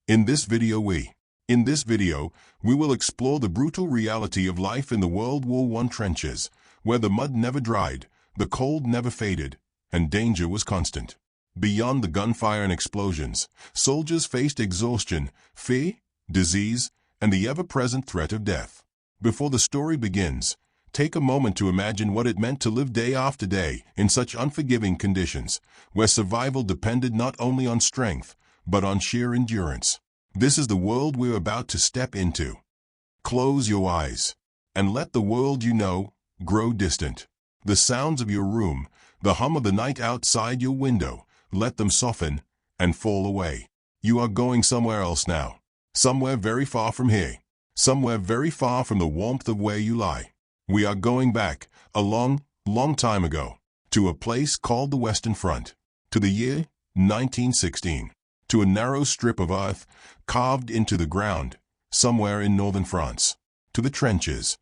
In this video we will explore the brutal reality of life in the World War I trenches, where the mud never dried, the cold never faded, and danger was constant. Beyond the gunfire and explosions, soldiers faced exhaustion, fear, disease, and the ever-present threat of death. Before the story begins, take a moment to imagine what it meant to live day after day in such unforgiving conditions, where survival depended not only on strength, but on sheer endurance. This is the world we're about to step into. Close your eyes, and let the world you know grow distant. The sounds of your room, the hum of the night outside your window, let them soften and fall away. You are going somewhere else now. Somewhere very far from here. Somewhere very far from the warmth of where you lie. We are going back, a long, long time ago, to a place called the Western Front, to the year 1916, to a narrow strip of earth carved into the ground, somewhere in northern France, to the trenches.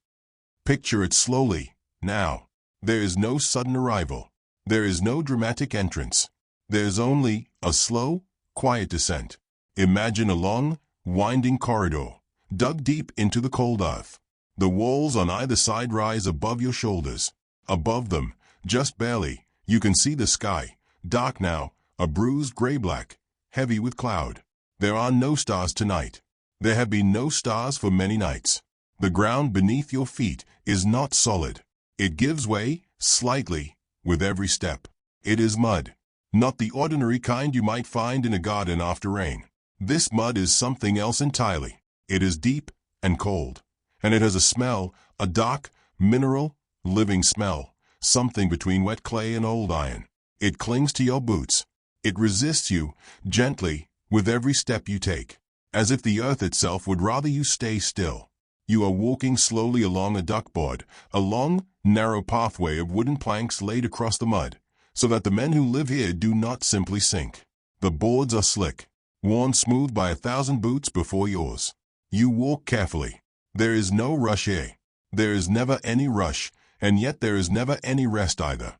Picture it slowly, now. There is no sudden arrival. There is no dramatic entrance. There is only a slow, quiet descent. Imagine a long, winding corridor, dug deep into the cold earth. The walls on either side rise above your shoulders. Above them, just barely, you can see the sky, dark now, a bruised gray-black, heavy with cloud. There are no stars tonight. There have been no stars for many nights. The ground beneath your feet is not solid. It gives way, slightly, with every step. It is mud. Not the ordinary kind you might find in a garden after rain. This mud is something else entirely. It is deep and cold. And it has a smell, a dark, mineral, living smell, something between wet clay and old iron. It clings to your boots. It resists you, gently, with every step you take, as if the earth itself would rather you stay still. You are walking slowly along a duckboard, a long, narrow pathway of wooden planks laid across the mud, so that the men who live here do not simply sink. The boards are slick, worn smooth by 1,000 boots before yours. You walk carefully. There is no rush here. There is never any rush, and yet there is never any rest either.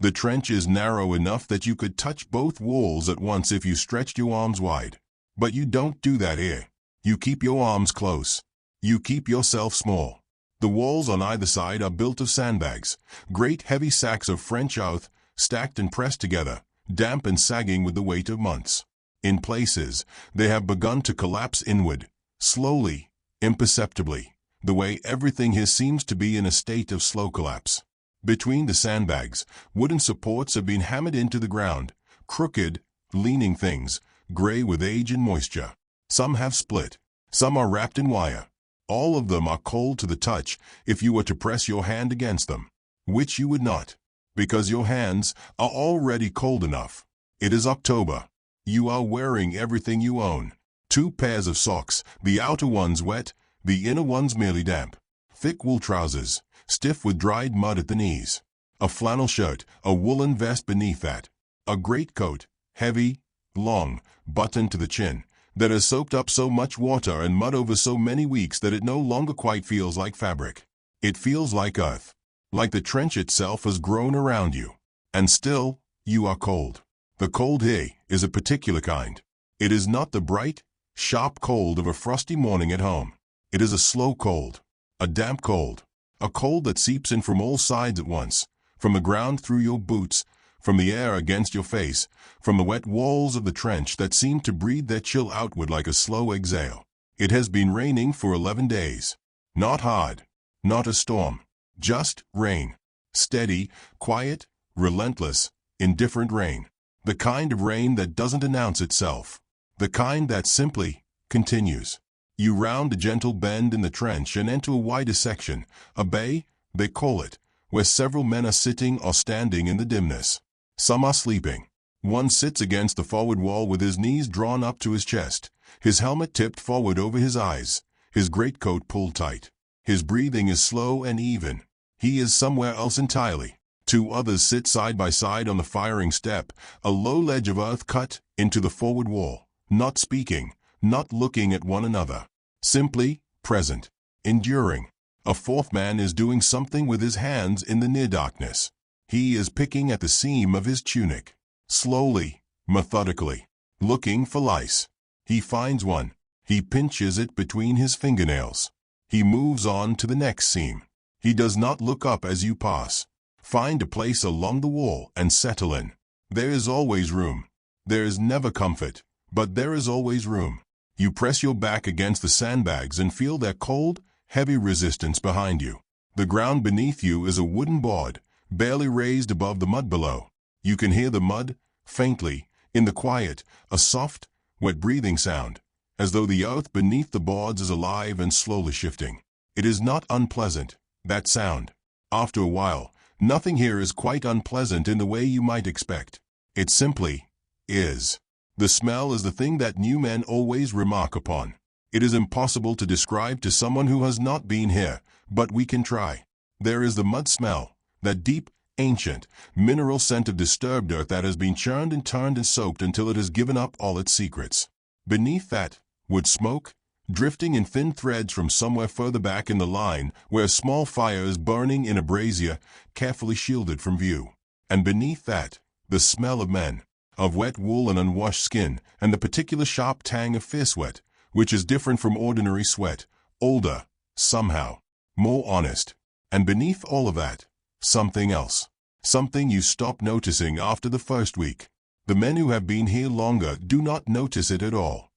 The trench is narrow enough that you could touch both walls at once if you stretched your arms wide. But you don't do that here. You keep your arms close. You keep yourself small. The walls on either side are built of sandbags, great heavy sacks of French earth, stacked and pressed together, damp and sagging with the weight of months. In places, they have begun to collapse inward, slowly, imperceptibly, the way everything here seems to be in a state of slow collapse. Between the sandbags, wooden supports have been hammered into the ground, crooked, leaning things, gray with age and moisture. Some have split. Some are wrapped in wire. All of them are cold to the touch if you were to press your hand against them, which you would not, because your hands are already cold enough. It is October. You are wearing everything you own. 2 pairs of socks, the outer ones wet, the inner ones merely damp. Thick wool trousers, stiff with dried mud at the knees. A flannel shirt, a woolen vest beneath that. A greatcoat, heavy, long, buttoned to the chin, that has soaked up so much water and mud over so many weeks that it no longer quite feels like fabric. It feels like earth, like the trench itself has grown around you. And still, you are cold. The cold here is a particular kind. It is not the bright, sharp cold of a frosty morning at home. It is a slow cold, a damp cold, a cold that seeps in from all sides at once, from the ground through your boots, from the air against your face, from the wet walls of the trench that seem to breathe their chill outward like a slow exhale. It has been raining for 11 days. Not hard, not a storm, just rain. Steady, quiet, relentless, indifferent rain. The kind of rain that doesn't announce itself. The kind that simply continues. You round a gentle bend in the trench and enter a wider section, a bay, they call it, where several men are sitting or standing in the dimness. Some are sleeping. One sits against the forward wall with his knees drawn up to his chest, his helmet tipped forward over his eyes, his greatcoat pulled tight. His breathing is slow and even. He is somewhere else entirely. 2 others sit side by side on the firing step, a low ledge of earth cut into the forward wall, not speaking, not looking at one another. Simply present, enduring. A 4th man is doing something with his hands in the near darkness. He is picking at the seam of his tunic, slowly, methodically, looking for lice. He finds one. He pinches it between his fingernails. He moves on to the next seam. He does not look up as you pass. Find a place along the wall and settle in. There is always room. There is never comfort, but there is always room. You press your back against the sandbags and feel their cold, heavy resistance behind you. The ground beneath you is a wooden board, barely raised above the mud below. You can hear the mud, faintly, in the quiet, a soft, wet breathing sound, as though the earth beneath the boards is alive and slowly shifting. It is not unpleasant, that sound. After a while, nothing here is quite unpleasant in the way you might expect. It simply is. The smell is the thing that new men always remark upon. It is impossible to describe to someone who has not been here, but we can try. There is the mud smell, that deep, ancient, mineral scent of disturbed earth that has been churned and turned and soaked until it has given up all its secrets. Beneath that, wood smoke, drifting in thin threads from somewhere further back in the line where a small fire is burning in a brazier, carefully shielded from view. And beneath that, the smell of men, of wet wool and unwashed skin, and the particular sharp tang of fierce sweat, which is different from ordinary sweat, older, somehow, more honest. And beneath all of that, something else. Something you stop noticing after the first week. The men who have been here longer do not notice it at all.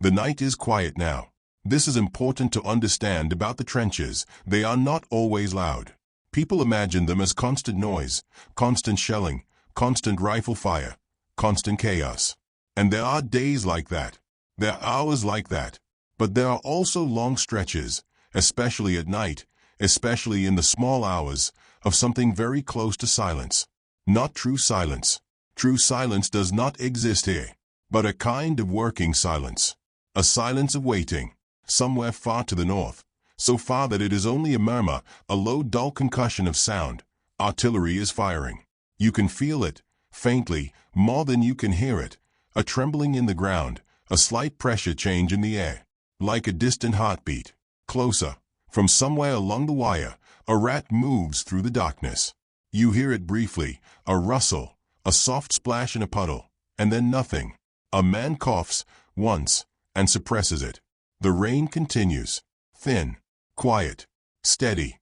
The night is quiet now. This is important to understand about the trenches. They are not always loud. People imagine them as constant noise, constant shelling, constant rifle fire, constant chaos. And there are days like that. There are hours like that. But there are also long stretches, especially at night, especially in the small hours, of something very close to silence. Not true silence. True silence does not exist here, but a kind of working silence. A silence of waiting, somewhere far to the north, so far that it is only a murmur, a low dull concussion of sound. Artillery is firing. You can feel it, faintly, more than you can hear it, a trembling in the ground, a slight pressure change in the air, like a distant heartbeat. Closer, from somewhere along the wire, a rat moves through the darkness. You hear it briefly, a rustle, a soft splash in a puddle, and then nothing. A man coughs, once, and suppresses it. The rain continues, thin, quiet, steady.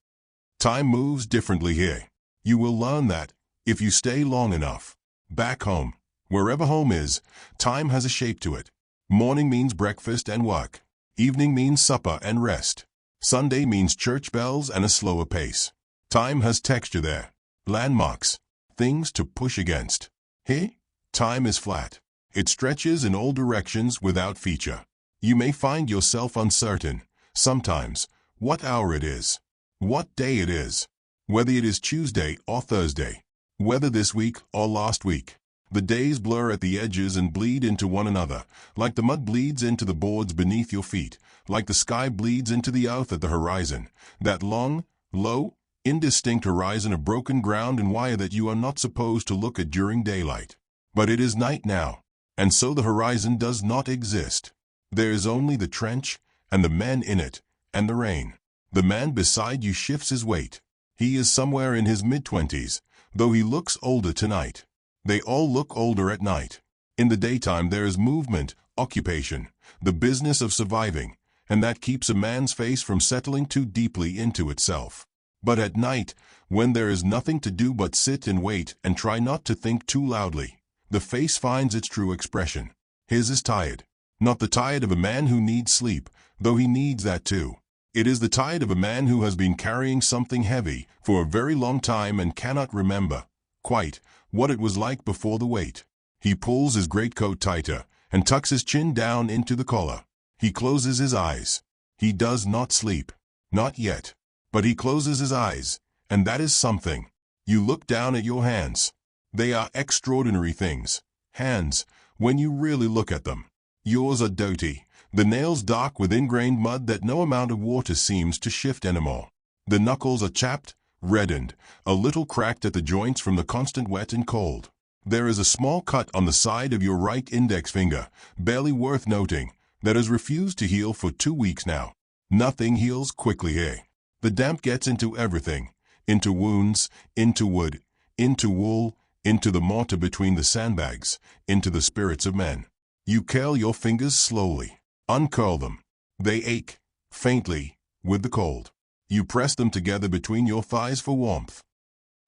Time moves differently here. You will learn that, if you stay long enough. Back home, wherever home is, time has a shape to it. Morning means breakfast and work. Evening means supper and rest. Sunday means church bells and a slower pace. Time has texture there. Landmarks, things to push against. Here, time is flat. It stretches in all directions without feature. You may find yourself uncertain, sometimes, what hour it is, what day it is, whether it is Tuesday or Thursday, whether this week or last week. The days blur at the edges and bleed into one another, like the mud bleeds into the boards beneath your feet, like the sky bleeds into the earth at the horizon, that long, low, indistinct horizon of broken ground and wire that you are not supposed to look at during daylight. But it is night now, and so the horizon does not exist. There is only the trench, and the men in it, and the rain. The man beside you shifts his weight. He is somewhere in his mid-20s, though he looks older tonight. They all look older at night. In the daytime there is movement, occupation, the business of surviving, and that keeps a man's face from settling too deeply into itself. But at night, when there is nothing to do but sit and wait and try not to think too loudly, the face finds its true expression. His is tired. Not the tired of a man who needs sleep, though he needs that too. It is the tired of a man who has been carrying something heavy for a very long time and cannot remember, quite, what it was like before the weight. He pulls his greatcoat tighter and tucks his chin down into the collar. He closes his eyes. He does not sleep. Not yet. But he closes his eyes, and that is something. You look down at your hands. They are extraordinary things. Hands, when you really look at them. Yours are dirty, the nails dark with ingrained mud that no amount of water seems to shift anymore. The knuckles are chapped, reddened, a little cracked at the joints from the constant wet and cold. There is a small cut on the side of your right index finger, barely worth noting, that has refused to heal for 2 weeks now. Nothing heals quickly here. The damp gets into everything, into wounds, into wood, into wool, into the mortar between the sandbags, into the spirits of men. You curl your fingers slowly. Uncurl them. They ache, faintly, with the cold. You press them together between your thighs for warmth.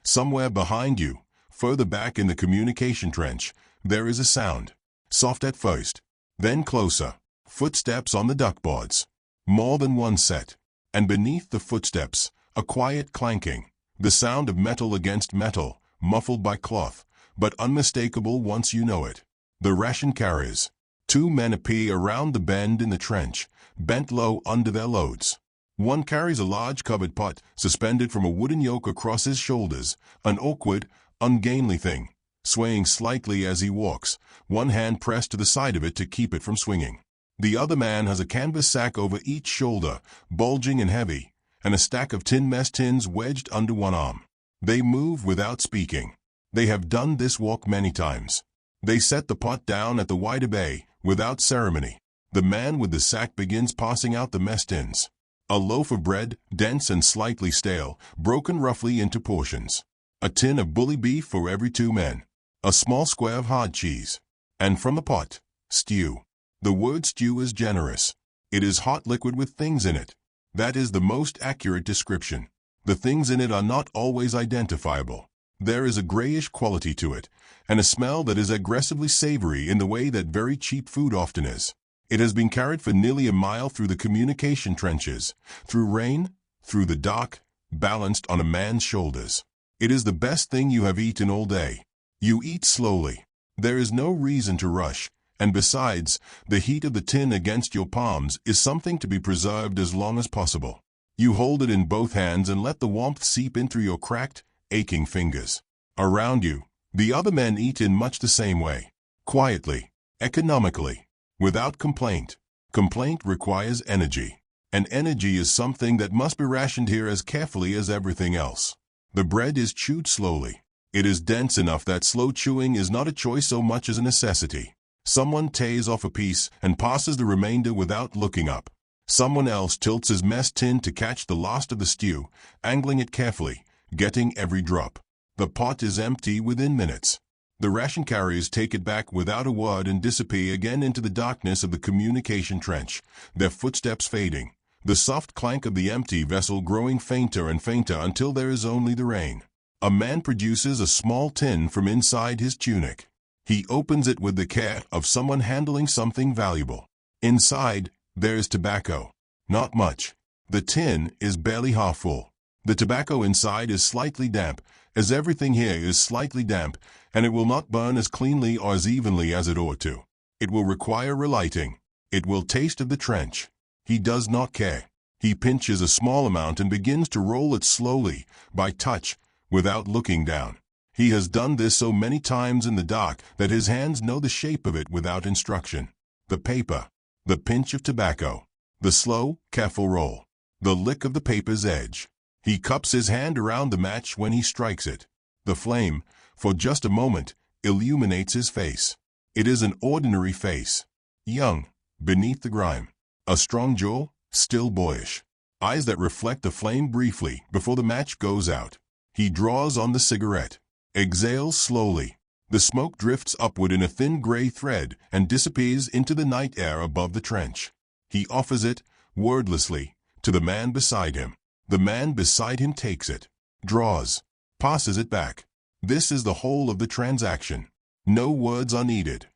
Somewhere behind you, further back in the communication trench, there is a sound. Soft at first, then closer. Footsteps on the duckboards. More than one set. And beneath the footsteps, a quiet clanking. The sound of metal against metal, muffled by cloth, but unmistakable once you know it. The ration carriers. 2 men appear around the bend in the trench, bent low under their loads. One carries a large covered pot suspended from a wooden yoke across his shoulders, an awkward, ungainly thing, swaying slightly as he walks, one hand pressed to the side of it to keep it from swinging. The other man has a canvas sack over each shoulder, bulging and heavy, and a stack of tin mess tins wedged under one arm. They move without speaking. They have done this walk many times. They set the pot down at the wider bay, without ceremony. The man with the sack begins passing out the mess tins. A loaf of bread, dense and slightly stale, broken roughly into portions. A tin of bully beef for every 2 men. A small square of hard cheese. And from the pot, stew. The word stew is generous. It is hot liquid with things in it. That is the most accurate description. The things in it are not always identifiable. There is a grayish quality to it, and a smell that is aggressively savory in the way that very cheap food often is. It has been carried for nearly a mile through the communication trenches, through rain, through the dark, balanced on a man's shoulders. It is the best thing you have eaten all day. You eat slowly. There is no reason to rush, and besides, the heat of the tin against your palms is something to be preserved as long as possible. You hold it in both hands and let the warmth seep in through your cracked, aching fingers. Around you, the other men eat in much the same way. Quietly, economically, without complaint. Complaint requires energy, and energy is something that must be rationed here as carefully as everything else. The bread is chewed slowly. It is dense enough that slow chewing is not a choice so much as a necessity. Someone tears off a piece and passes the remainder without looking up. Someone else tilts his mess tin to catch the last of the stew, angling it carefully, getting every drop. The pot is empty within minutes. The ration carriers take it back without a word and disappear again into the darkness of the communication trench, their footsteps fading, the soft clank of the empty vessel growing fainter and fainter until there is only the rain. A man produces a small tin from inside his tunic. He opens it with the care of someone handling something valuable. Inside, there is tobacco. Not much. The tin is barely half full. The tobacco inside is slightly damp, as everything here is slightly damp, and it will not burn as cleanly or as evenly as it ought to. It will require relighting. It will taste of the trench. He does not care. He pinches a small amount and begins to roll it slowly, by touch, without looking down. He has done this so many times in the dark that his hands know the shape of it without instruction. The paper, the pinch of tobacco, the slow, careful roll, the lick of the paper's edge. He cups his hand around the match when he strikes it. The flame, for just a moment, illuminates his face. It is an ordinary face. Young, beneath the grime. A strong jaw, still boyish. Eyes that reflect the flame briefly before the match goes out. He draws on the cigarette. Exhales slowly. The smoke drifts upward in a thin gray thread and disappears into the night air above the trench. He offers it, wordlessly, to the man beside him. The man beside him takes it, draws, passes it back. This is the whole of the transaction. No words are needed.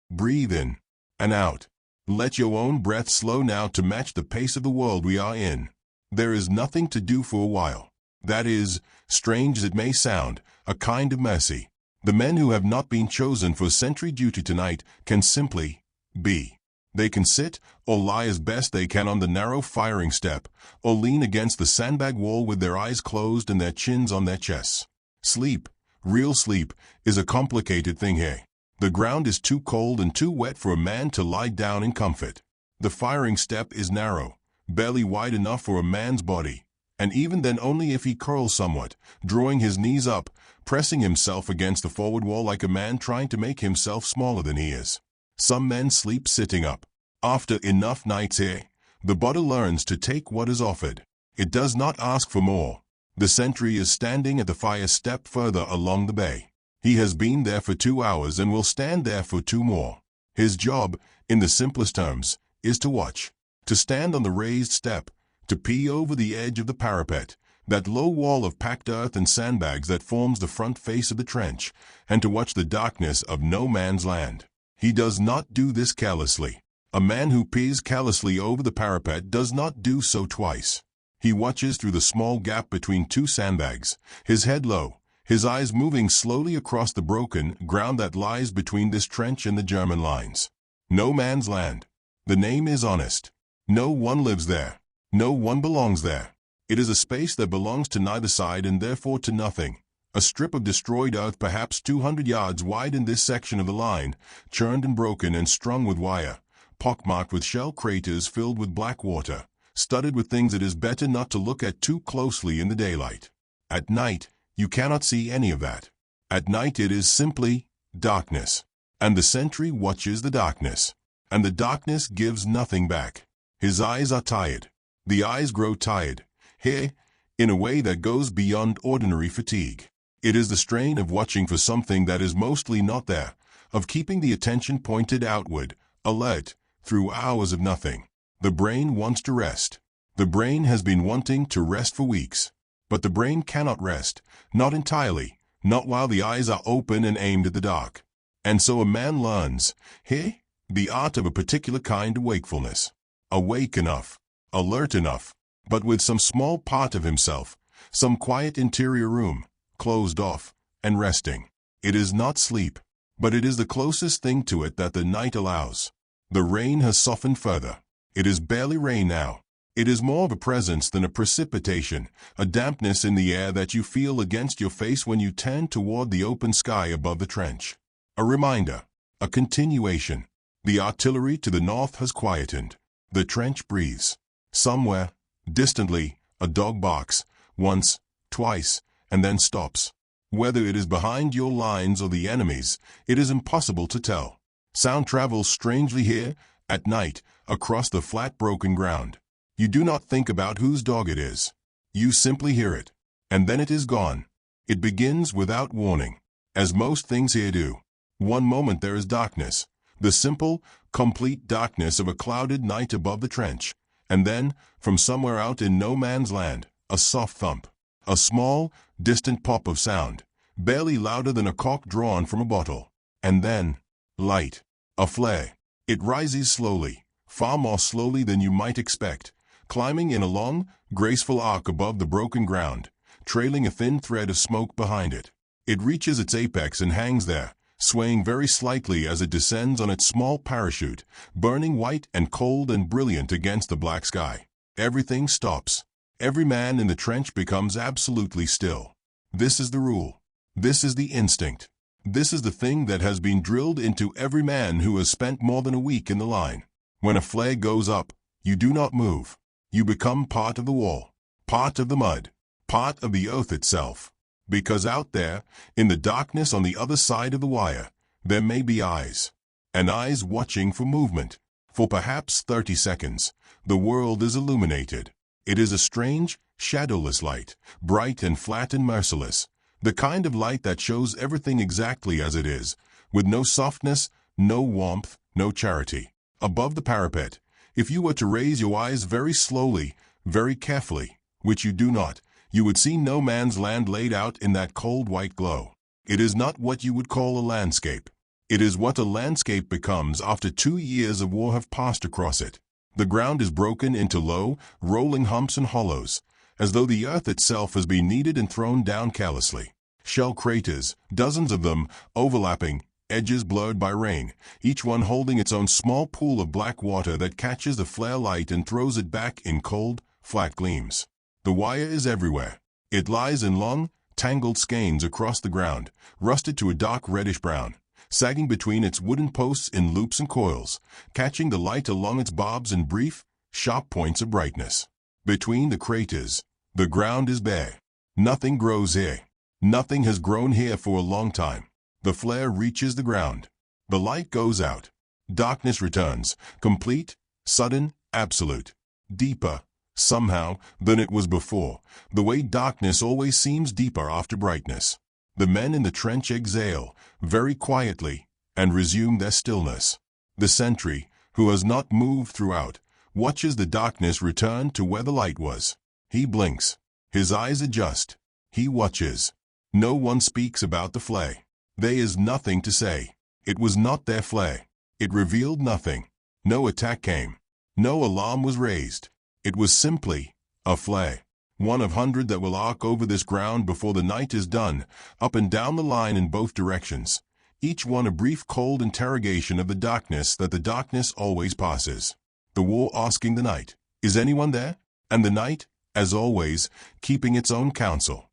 Breathe in and out. Let your own breath slow now to match the pace of the world we are in. There is nothing to do for a while. That is, strange as it may sound, a kind of mercy. The men who have not been chosen for sentry duty tonight can simply be. They can sit or lie as best they can on the narrow firing step, or lean against the sandbag wall with their eyes closed and their chins on their chests. Sleep, real sleep, is a complicated thing here. The ground is too cold and too wet for a man to lie down in comfort. The firing step is narrow, barely wide enough for a man's body, and even then only if he curls somewhat, drawing his knees up, pressing himself against the forward wall like a man trying to make himself smaller than he is. Some men sleep sitting up. After enough nights here, the body learns to take what is offered. It does not ask for more. The sentry is standing at the fire step further along the bay. He has been there for 2 hours and will stand there for 2 more. His job, in the simplest terms, is to watch, to stand on the raised step, to peer over the edge of the parapet, that low wall of packed earth and sandbags that forms the front face of the trench, and to watch the darkness of no man's land. He does not do this carelessly. A man who peers carelessly over the parapet does not do so twice. He watches through the small gap between two sandbags, his head low, his eyes moving slowly across the broken ground that lies between this trench and the German lines. No man's land. The name is honest. No one lives there. No one belongs there. It is a space that belongs to neither side and therefore to nothing. A strip of destroyed earth perhaps 200 yards wide in this section of the line, churned and broken and strung with wire, pockmarked with shell craters filled with black water, studded with things it is better not to look at too closely in the daylight. At night, you cannot see any of that. At night it is simply darkness. And the sentry watches the darkness. And the darkness gives nothing back. His eyes are tired. The eyes grow tired, here, in a way that goes beyond ordinary fatigue. It is the strain of watching for something that is mostly not there, of keeping the attention pointed outward, alert, through hours of nothing. The brain wants to rest. The brain has been wanting to rest for weeks. But the brain cannot rest, not entirely, not while the eyes are open and aimed at the dark. And so a man learns, here, the art of a particular kind of wakefulness. Awake enough, alert enough, but with some small part of himself, some quiet interior room, closed off, and resting. It is not sleep, but it is the closest thing to it that the night allows. The rain has softened further. It is barely rain now. It is more of a presence than a precipitation, a dampness in the air that you feel against your face when you turn toward the open sky above the trench. A reminder, a continuation. The artillery to the north has quietened. The trench breathes. Somewhere, distantly, a dog barks, once, twice, and then stops. Whether it is behind your lines or the enemy's, it is impossible to tell. Sound travels strangely here, at night, across the flat broken ground. You do not think about whose dog it is. You simply hear it. And then it is gone. It begins without warning, as most things here do. One moment there is darkness, the simple, complete darkness of a clouded night above the trench. And then, from somewhere out in no man's land, a soft thump. A small, distant pop of sound, barely louder than a cork drawn from a bottle. And then, light. A flare. It rises slowly, far more slowly than you might expect, climbing in a long, graceful arc above the broken ground, trailing a thin thread of smoke behind it. It reaches its apex and hangs there, swaying very slightly as it descends on its small parachute, burning white and cold and brilliant against the black sky. Everything stops. Every man in the trench becomes absolutely still. This is the rule. This is the instinct. This is the thing that has been drilled into every man who has spent more than a week in the line. When a flag goes up, you do not move. You become part of the wall, part of the mud, part of the earth itself. Because out there, in the darkness on the other side of the wire, there may be eyes. And eyes watching for movement. For perhaps 30 seconds, the world is illuminated. It is a strange, shadowless light, bright and flat and merciless. The kind of light that shows everything exactly as it is, with no softness, no warmth, no charity. Above the parapet, if you were to raise your eyes very slowly, very carefully, which you do not, you would see no man's land laid out in that cold white glow. It is not what you would call a landscape. It is what a landscape becomes after 2 years of war have passed across it. The ground is broken into low, rolling humps and hollows, as though the earth itself has been kneaded and thrown down carelessly. Shell craters, dozens of them, overlapping, edges blurred by rain, each one holding its own small pool of black water that catches the flare light and throws it back in cold, flat gleams. The wire is everywhere. It lies in long, tangled skeins across the ground, rusted to a dark reddish-brown, sagging between its wooden posts in loops and coils, catching the light along its bobs in brief, sharp points of brightness. Between the craters, the ground is bare. Nothing grows here. Nothing has grown here for a long time. The flare reaches the ground. The light goes out. Darkness returns, complete, sudden, absolute. Deeper, somehow, than it was before, the way darkness always seems deeper after brightness. The men in the trench exhale, very quietly, and resume their stillness. The sentry, who has not moved throughout, watches the darkness return to where the light was. He blinks. His eyes adjust. He watches. No one speaks about the flay. There is nothing to say. It was not their flay. It revealed nothing. No attack came. No alarm was raised. It was simply a flay. One of 100 that will arc over this ground before the night is done, up and down the line in both directions. Each one a brief cold interrogation of the darkness that the darkness always passes. The war asking the night, is anyone there? And the night, as always, keeping its own counsel.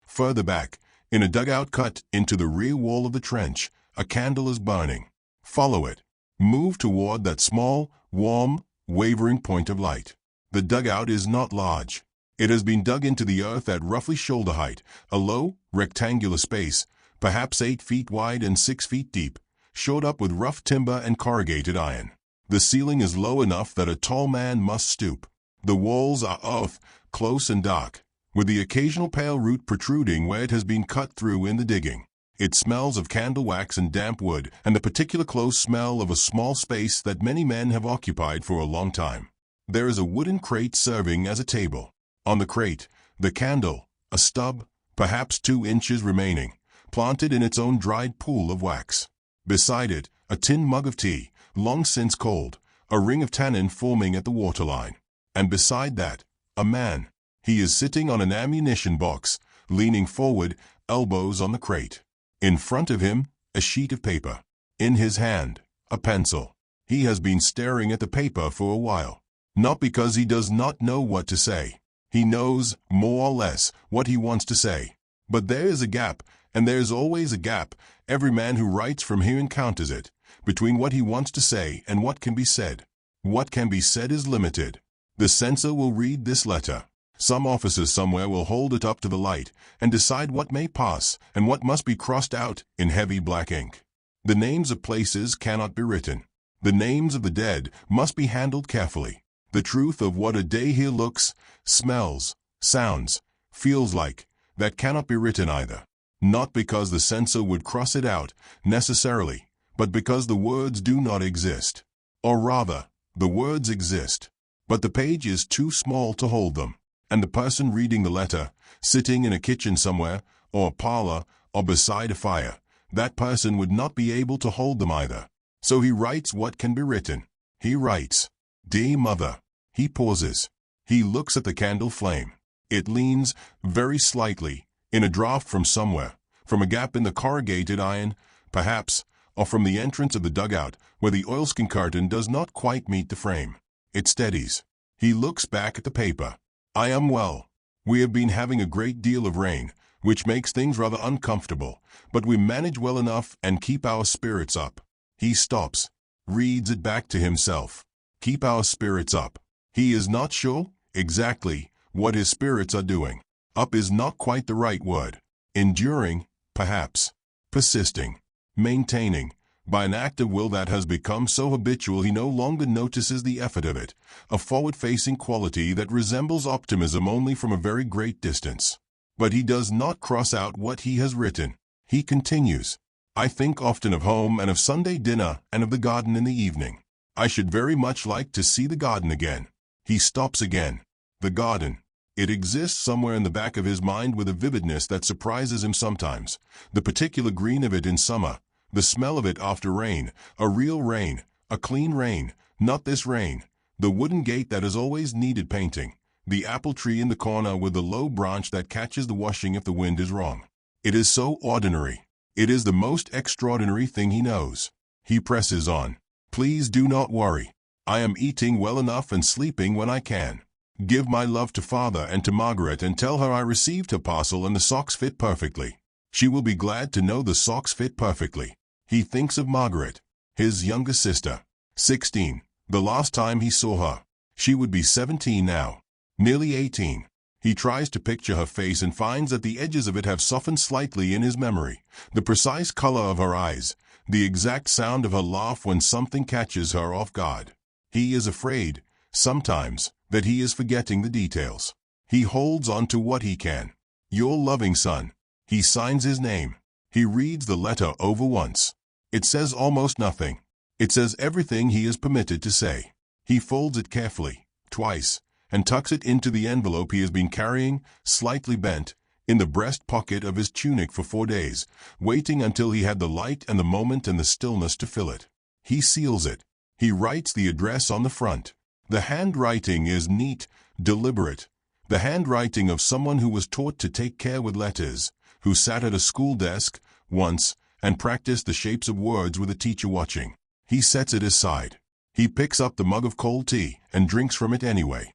Further back, in a dugout cut into the rear wall of the trench, a candle is burning. Follow it. Move toward that small, warm, wavering point of light. The dugout is not large. It has been dug into the earth at roughly shoulder height, a low, rectangular space, perhaps 8 feet wide and 6 feet deep, shored up with rough timber and corrugated iron. The ceiling is low enough that a tall man must stoop. The walls are earth, close and dark, with the occasional pale root protruding where it has been cut through in the digging. It smells of candle wax and damp wood, and the particular close smell of a small space that many men have occupied for a long time. There is a wooden crate serving as a table. On the crate, the candle, a stub, perhaps 2 inches remaining, planted in its own dried pool of wax. Beside it, a tin mug of tea, long since cold, a ring of tannin forming at the waterline. And beside that, a man. He is sitting on an ammunition box, leaning forward, elbows on the crate. In front of him, a sheet of paper. In his hand, a pencil. He has been staring at the paper for a while. Not because he does not know what to say. He knows, more or less, what he wants to say. But there is a gap, and there is always a gap, every man who writes from here encounters it, between what he wants to say and what can be said. What can be said is limited. The censor will read this letter. Some officer somewhere will hold it up to the light and decide what may pass and what must be crossed out in heavy black ink. The names of places cannot be written. The names of the dead must be handled carefully. The truth of what a day here looks, smells, sounds, feels like, that cannot be written either. Not because the censor would cross it out, necessarily, but because the words do not exist. Or rather, the words exist, but the page is too small to hold them. And the person reading the letter, sitting in a kitchen somewhere, or a parlor, or beside a fire, that person would not be able to hold them either. So he writes what can be written. He writes, "Dear Mother." He pauses. He looks at the candle flame. It leans, very slightly, in a draught from somewhere, from a gap in the corrugated iron, perhaps, or from the entrance of the dugout, where the oilskin curtain does not quite meet the frame. It steadies. He looks back at the paper. I am well. We have been having a great deal of rain, which makes things rather uncomfortable, but we manage well enough and keep our spirits up. He stops, reads it back to himself. Keep our spirits up. He is not sure, exactly, what his spirits are doing. Up is not quite the right word. Enduring, perhaps. Persisting. Maintaining. By an act of will that has become so habitual he no longer notices the effort of it, a forward-facing quality that resembles optimism only from a very great distance. But he does not cross out what he has written. He continues, I think often of home and of Sunday dinner and of the garden in the evening. I should very much like to see the garden again. He stops again. The garden. It exists somewhere in the back of his mind with a vividness that surprises him sometimes. The particular green of it in summer, the smell of it after rain, a real rain, a clean rain, not this rain, the wooden gate that has always needed painting, the apple tree in the corner with the low branch that catches the washing if the wind is wrong. It is so ordinary. It is the most extraordinary thing he knows. He presses on. Please do not worry. I am eating well enough and sleeping when I can. Give my love to Father and to Margaret and tell her I received her parcel and the socks fit perfectly. She will be glad to know the socks fit perfectly. He thinks of Margaret, his younger sister, 16, the last time he saw her. She would be 17 now, nearly 18. He tries to picture her face and finds that the edges of it have softened slightly in his memory. The precise color of her eyes, the exact sound of her laugh when something catches her off guard. He is afraid, sometimes, that he is forgetting the details. He holds on to what he can. Your loving son. He signs his name. He reads the letter over once. It says almost nothing. It says everything he is permitted to say. He folds it carefully, twice, and tucks it into the envelope he has been carrying, slightly bent, in the breast pocket of his tunic for 4 days, waiting until he had the light and the moment and the stillness to fill it. He seals it. He writes the address on the front. The handwriting is neat, deliberate. The handwriting of someone who was taught to take care with letters, who sat at a school desk, once, and practiced the shapes of words with a teacher watching. He sets it aside. He picks up the mug of cold tea and drinks from it anyway.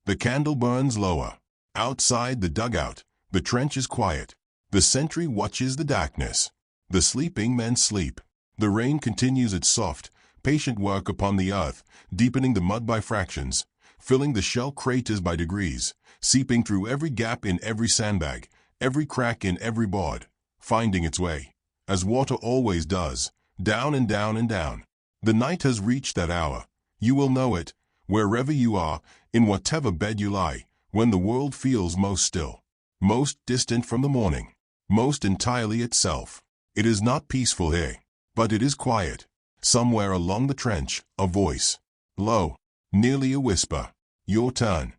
The candle burns lower. Outside the dugout, the trench is quiet. The sentry watches the darkness. The sleeping men sleep. The rain continues its soft, patient work upon the earth, deepening the mud by fractions, filling the shell craters by degrees, seeping through every gap in every sandbag, every crack in every board, finding its way, as water always does, down and down and down. The night has reached that hour. You will know it, wherever you are, in whatever bed you lie, when the world feels most still, most distant from the morning, most entirely itself. It is not peaceful here, but it is quiet. Somewhere along the trench, a voice, low, nearly a whisper, your turn.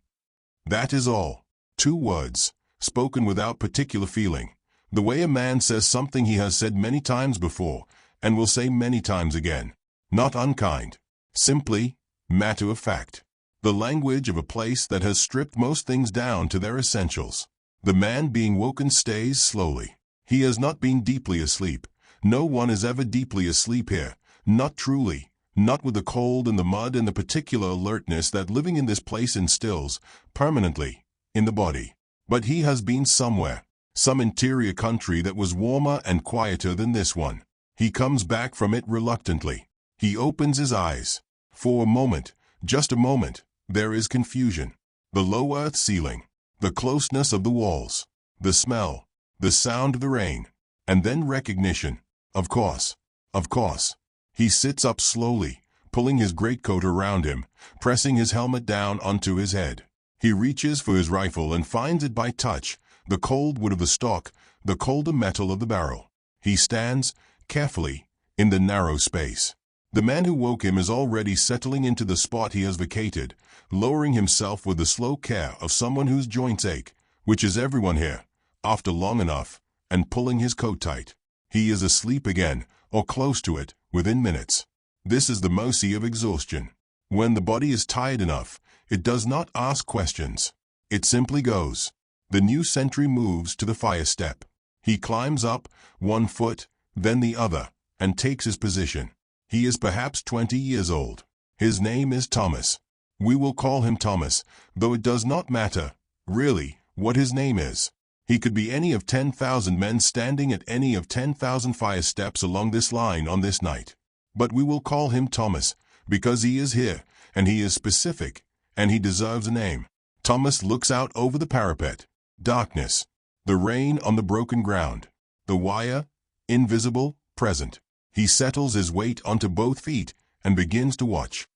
That is all. 2 words, spoken without particular feeling, the way a man says something he has said many times before, and will say many times again. Not unkind. Simply, matter of fact. The language of a place that has stripped most things down to their essentials. The man being woken stays slowly. He has not been deeply asleep. No one is ever deeply asleep here. Not truly. Not with the cold and the mud and the particular alertness that living in this place instills, permanently, in the body. But he has been somewhere. Some interior country that was warmer and quieter than this one. He comes back from it reluctantly. He opens his eyes. For a moment, just a moment, there is confusion. The low earth ceiling, the closeness of the walls, the smell, the sound of the rain, and then recognition. Of course. Of course. He sits up slowly, pulling his greatcoat around him, pressing his helmet down onto his head. He reaches for his rifle and finds it by touch, the cold wood of the stock, the colder metal of the barrel. He stands, carefully, in the narrow space. The man who woke him is already settling into the spot he has vacated, lowering himself with the slow care of someone whose joints ache, which is everyone here, after long enough, and pulling his coat tight. He is asleep again, or close to it, within minutes. This is the mercy of exhaustion. When the body is tired enough, it does not ask questions. It simply goes. The new sentry moves to the fire step. He climbs up, 1 foot, then the other, and takes his position. He is perhaps 20 years old. His name is Thomas. We will call him Thomas, though it does not matter, really, what his name is. He could be any of 10,000 men standing at any of 10,000 fire steps along this line on this night. But we will call him Thomas, because he is here, and he is specific, and he deserves a name. Thomas looks out over the parapet. Darkness. The rain on the broken ground. The wire, invisible, present. He settles his weight onto both feet and begins to watch.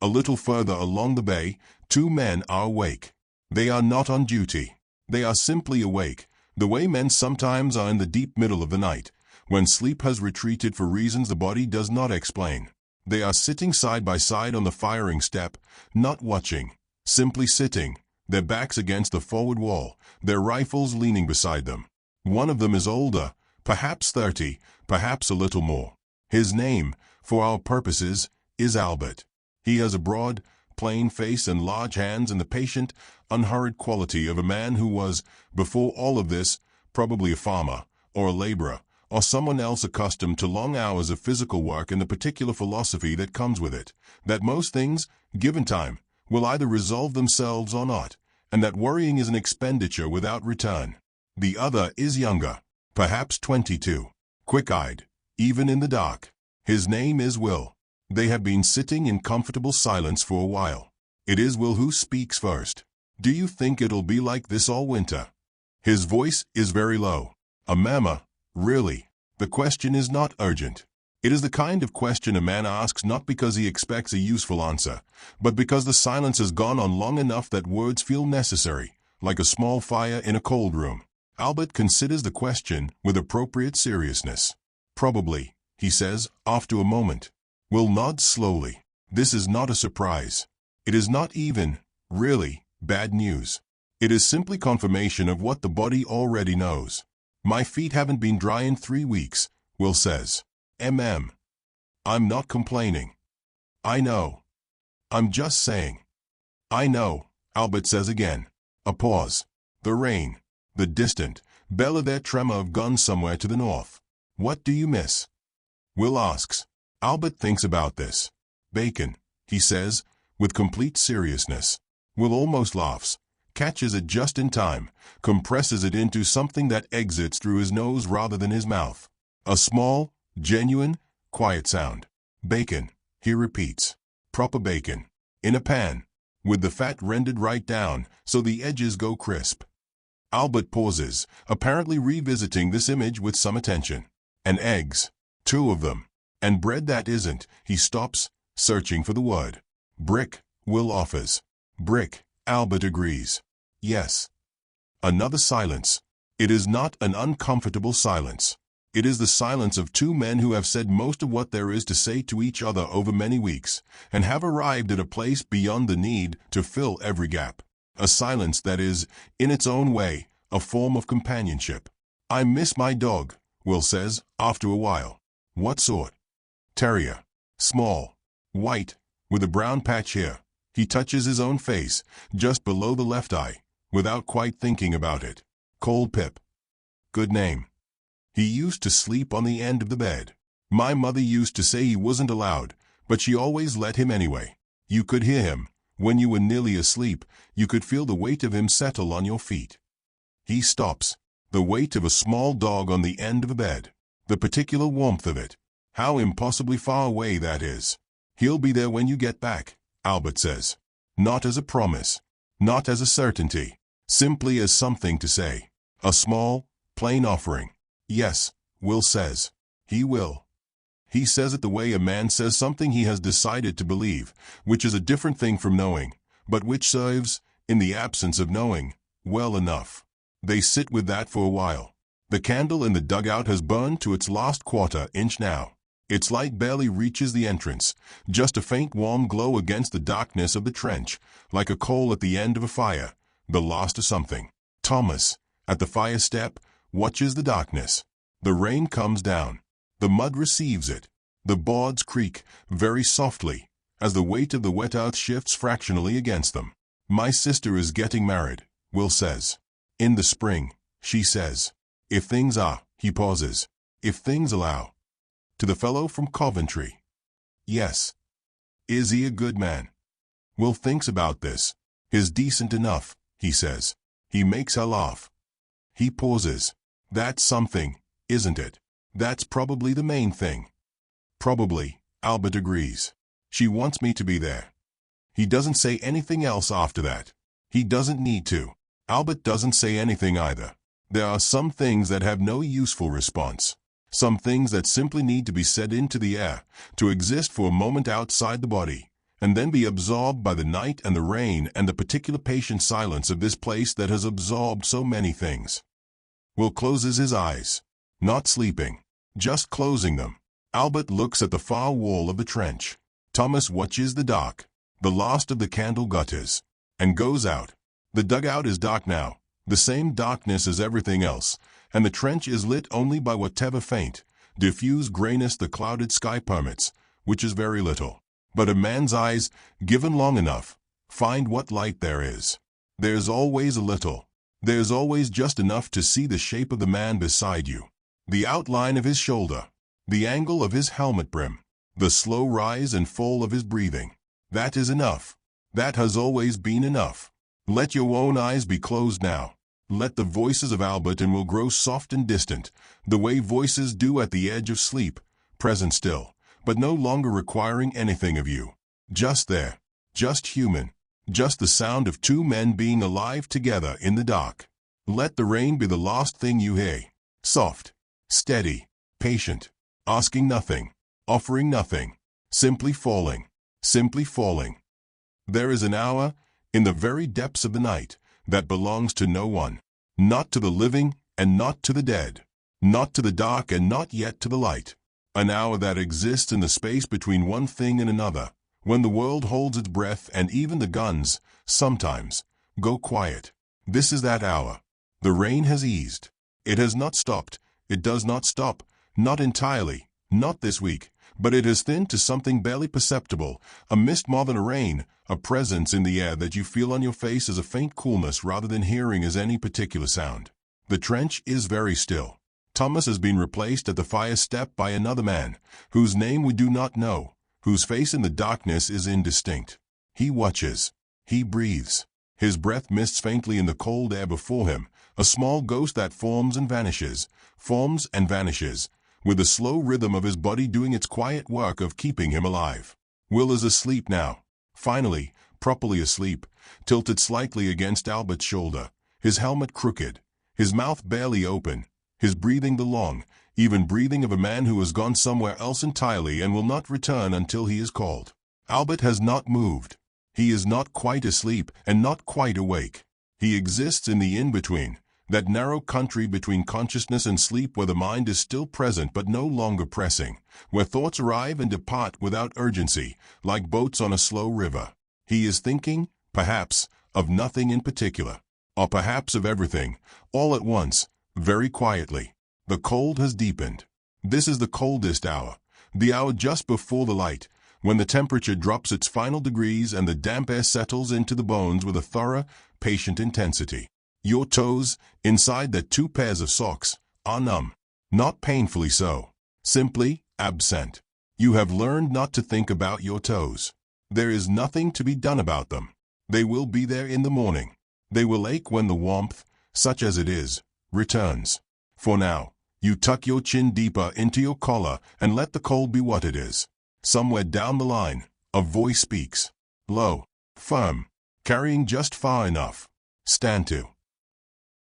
A little further along the bay, 2 men are awake. They are not on duty. They are simply awake, the way men sometimes are in the deep middle of the night, when sleep has retreated for reasons the body does not explain. They are sitting side by side on the firing step, not watching, simply sitting, their backs against the forward wall, their rifles leaning beside them. One of them is older, perhaps 30, perhaps a little more. His name, for our purposes, is Albert. He has a broad, plain face and large hands and the patient, unhurried quality of a man who was, before all of this, probably a farmer, or a laborer, or someone else accustomed to long hours of physical work and the particular philosophy that comes with it, that most things, given time, will either resolve themselves or not, and that worrying is an expenditure without return. The other is younger, perhaps 22, quick-eyed, even in the dark. His name is Will. They have been sitting in comfortable silence for a while. It is Will who speaks first. Do you think it'll be like this all winter? His voice is very low. A murmur, really. The question is not urgent. It is the kind of question a man asks not because he expects a useful answer, but because the silence has gone on long enough that words feel necessary, like a small fire in a cold room. Albert considers the question with appropriate seriousness. Probably, he says, after a moment. Will nods slowly. This is not a surprise. It is not even, really, bad news. It is simply confirmation of what the body already knows. My feet haven't been dry in 3 weeks, Will says. I'm not complaining. I know. I'm just saying. I know, Albert says again. A pause. The rain. The distant, bell of their tremor of guns somewhere to the north. What do you miss? Will asks. Albert thinks about this. Bacon, he says, with complete seriousness. Will almost laughs, catches it just in time, compresses it into something that exits through his nose rather than his mouth. A small, genuine, quiet sound. Bacon, he repeats. Proper bacon. In a pan, with the fat rendered right down so the edges go crisp. Albert pauses, apparently revisiting this image with some attention. And eggs. 2 of them. And bread that isn't. He stops, searching for the word. Brick, Will offers. Brick, Albert agrees. Yes. Another silence. It is not an uncomfortable silence. It is the silence of 2 men who have said most of what there is to say to each other over many weeks, and have arrived at a place beyond the need to fill every gap. A silence that is, in its own way, a form of companionship. I miss my dog, Will says, after a while. What sort? Terrier. Small. White, with a brown patch here. He touches his own face, just below the left eye, without quite thinking about it. Cold Pip. Good name. He used to sleep on the end of the bed. My mother used to say he wasn't allowed, but she always let him anyway. You could hear him. When you were nearly asleep, you could feel the weight of him settle on your feet. He stops. The weight of a small dog on the end of a bed. The particular warmth of it. How impossibly far away that is. He'll be there when you get back, Albert says. Not as a promise. Not as a certainty. Simply as something to say. A small, plain offering. Yes, Will says. He will. He says it the way a man says something he has decided to believe, which is a different thing from knowing, but which serves, in the absence of knowing, well enough. They sit with that for a while. The candle in the dugout has burned to its last quarter-inch now. Its light barely reaches the entrance, just a faint warm glow against the darkness of the trench, like a coal at the end of a fire, the last of something. Thomas, at the fire step, watches the darkness. The rain comes down. The mud receives it. The boards creak, very softly, as the weight of the wet earth shifts fractionally against them. My sister is getting married, Will says. In the spring, she says. If things are, he pauses. If things allow. To the fellow from Coventry. Yes. Is he a good man? Will thinks about this. He's decent enough, he says. He makes her laugh. He pauses. That's something, isn't it? That's probably the main thing. Probably, Albert agrees. She wants me to be there. He doesn't say anything else after that. He doesn't need to. Albert doesn't say anything either. There are some things that have no useful response. Some things that simply need to be said into the air, to exist for a moment outside the body, and then be absorbed by the night and the rain and the particular patient silence of this place that has absorbed so many things. Will closes his eyes. Not sleeping. Just closing them. Albert looks at the far wall of the trench. Thomas watches the dark, the last of the candle gutters, and goes out. The dugout is dark now, the same darkness as everything else, and the trench is lit only by whatever faint, diffuse grayness the clouded sky permits, which is very little. But a man's eyes, given long enough, find what light there is. There's always a little. There's always just enough to see the shape of the man beside you. The outline of his shoulder. The angle of his helmet brim. The slow rise and fall of his breathing. That is enough. That has always been enough. Let your own eyes be closed now. Let the voices of Albert and Will grow soft and distant, the way voices do at the edge of sleep, present still, but no longer requiring anything of you. Just there. Just human. Just the sound of 2 men being alive together in the dark. Let the rain be the last thing you hear. Soft. Steady. Patient. Asking nothing. Offering nothing. Simply falling. Simply falling. There is an hour, in the very depths of the night, that belongs to no one. Not to the living and not to the dead. Not to the dark and not yet to the light. An hour that exists in the space between one thing and another, when the world holds its breath and even the guns, sometimes, go quiet. This is that hour. The rain has eased. It has not stopped. It does not stop. Not entirely. Not this week. But it has thinned to something barely perceptible, a mist more than a rain, a presence in the air that you feel on your face as a faint coolness rather than hearing as any particular sound. The trench is very still. Thomas has been replaced at the fire step by another man, whose name we do not know, whose face in the darkness is indistinct. He watches. He breathes. His breath mists faintly in the cold air before him, a small ghost that forms and vanishes, with the slow rhythm of his body doing its quiet work of keeping him alive. Will is asleep now. Finally, properly asleep, tilted slightly against Albert's shoulder, his helmet crooked, his mouth barely open, his breathing the long, even breathing of a man who has gone somewhere else entirely and will not return until he is called. Albert has not moved. He is not quite asleep and not quite awake. He exists in the in-between, that narrow country between consciousness and sleep where the mind is still present but no longer pressing, where thoughts arrive and depart without urgency, like boats on a slow river. He is thinking, perhaps, of nothing in particular, or perhaps of everything, all at once, very quietly. The cold has deepened. This is the coldest hour, the hour just before the light, when the temperature drops its final degrees and the damp air settles into the bones with a thorough, patient intensity. Your toes, inside the 2 pairs of socks, are numb. Not painfully so. Simply absent. You have learned not to think about your toes. There is nothing to be done about them. They will be there in the morning. They will ache when the warmth, such as it is, returns. For now, you tuck your chin deeper into your collar and let the cold be what it is. Somewhere down the line, a voice speaks. Low, firm, carrying just far enough. Stand to.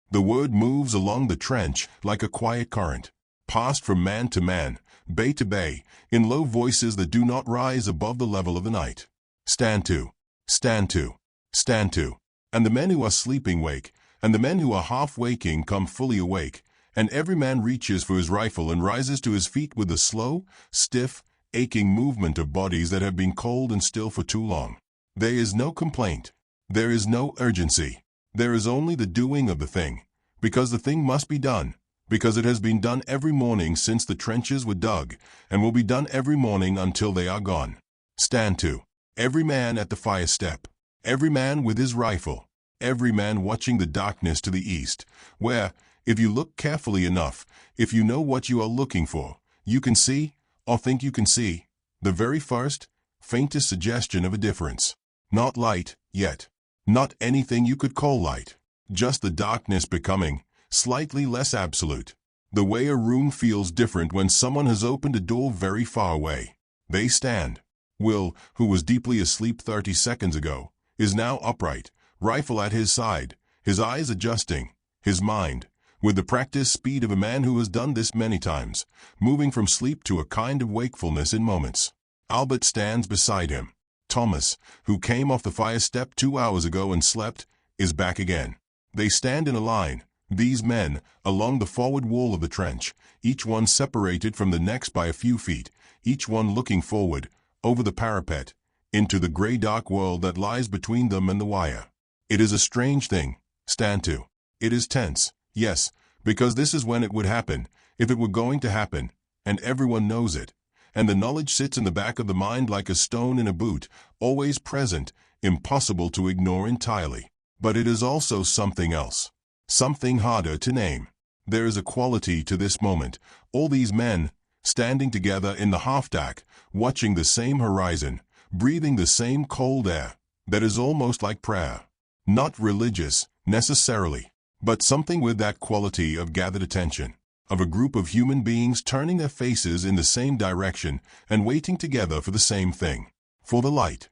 The word moves along the trench like a quiet current, passed from man to man, bay to bay, in low voices that do not rise above the level of the night. Stand to, stand to, stand to. And the men who are sleeping wake, and the men who are half waking come fully awake, and every man reaches for his rifle and rises to his feet with the slow, stiff, aching movement of bodies that have been cold and still for too long. There is no complaint. There is no urgency. There is only the doing of the thing, because the thing must be done, because it has been done every morning since the trenches were dug, and will be done every morning until they are gone. Stand to. Every man at the fire step. Every man with his rifle. Every man watching the darkness to the east, where, if you look carefully enough, if you know what you are looking for, you can see, or think you can see, the very first, faintest suggestion of a difference. Not light, yet. Not anything you could call light. Just the darkness becoming slightly less absolute. The way a room feels different when someone has opened a door very far away. They stand. Will, who was deeply asleep 30 seconds ago, is now upright, rifle at his side, his eyes adjusting, his mind, with the practiced speed of a man who has done this many times, moving from sleep to a kind of wakefulness in moments. Albert stands beside him. Thomas, who came off the fire step 2 hours ago and slept, is back again. They stand in a line, these men, along the forward wall of the trench, each one separated from the next by a few feet, each one looking forward, over the parapet, into the gray dark world that lies between them and the wire. It is a strange thing. Stand to. It is tense, yes, because this is when it would happen, if it were going to happen, and everyone knows it. And the knowledge sits in the back of the mind like a stone in a boot, always present, impossible to ignore entirely. But it is also something else. Something harder to name. There is a quality to this moment. All these men, standing together in the half-dark, watching the same horizon, breathing the same cold air, that is almost like prayer. Not religious, necessarily, but something with that quality of gathered attention, of a group of human beings turning their faces in the same direction and waiting together for the same thing, for the light.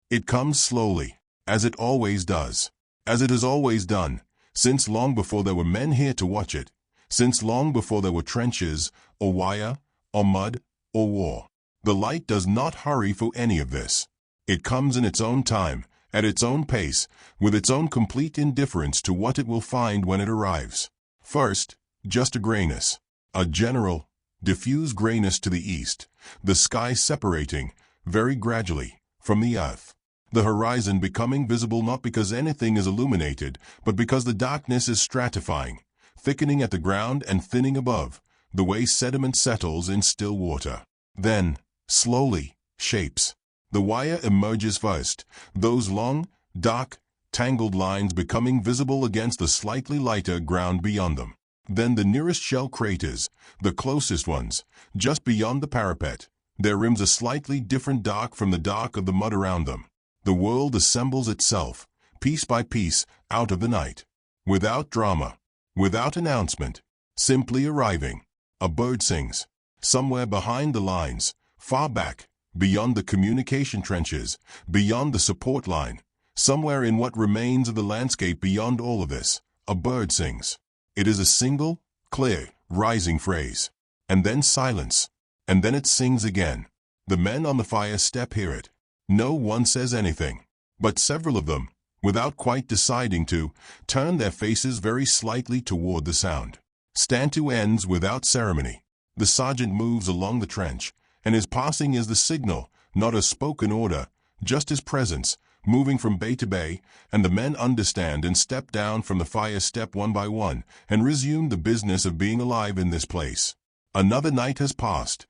It comes slowly, as it always does, as it has always done, since long before there were men here to watch it, since long before there were trenches, or wire, or mud, or war. The light does not hurry for any of this. It comes in its own time, at its own pace, with its own complete indifference to what it will find when it arrives. First, just a grayness, a general, diffuse grayness to the east, the sky separating, very gradually, from the earth. The horizon becoming visible not because anything is illuminated, but because the darkness is stratifying, thickening at the ground and thinning above, the way sediment settles in still water. Then, slowly, shapes. The wire emerges first, those long, dark, tangled lines becoming visible against the slightly lighter ground beyond them. Then the nearest shell craters, the closest ones, just beyond the parapet, their rims a slightly different dark from the dark of the mud around them. The world assembles itself, piece by piece, out of the night. Without drama, without announcement, simply arriving. A bird sings. Somewhere behind the lines, far back, beyond the communication trenches, beyond the support line, somewhere in what remains of the landscape beyond all of this, a bird sings. It is a single, clear, rising phrase. And then silence. And then it sings again. The men on the fire step hear it. No one says anything. But several of them, without quite deciding to, turn their faces very slightly toward the sound. Stantu ends without ceremony. The sergeant moves along the trench, and his passing is the signal, not a spoken order, just his presence, moving from bay to bay, and the men understand and step down from the fire step one by one, and resume the business of being alive in this place. Another night has passed.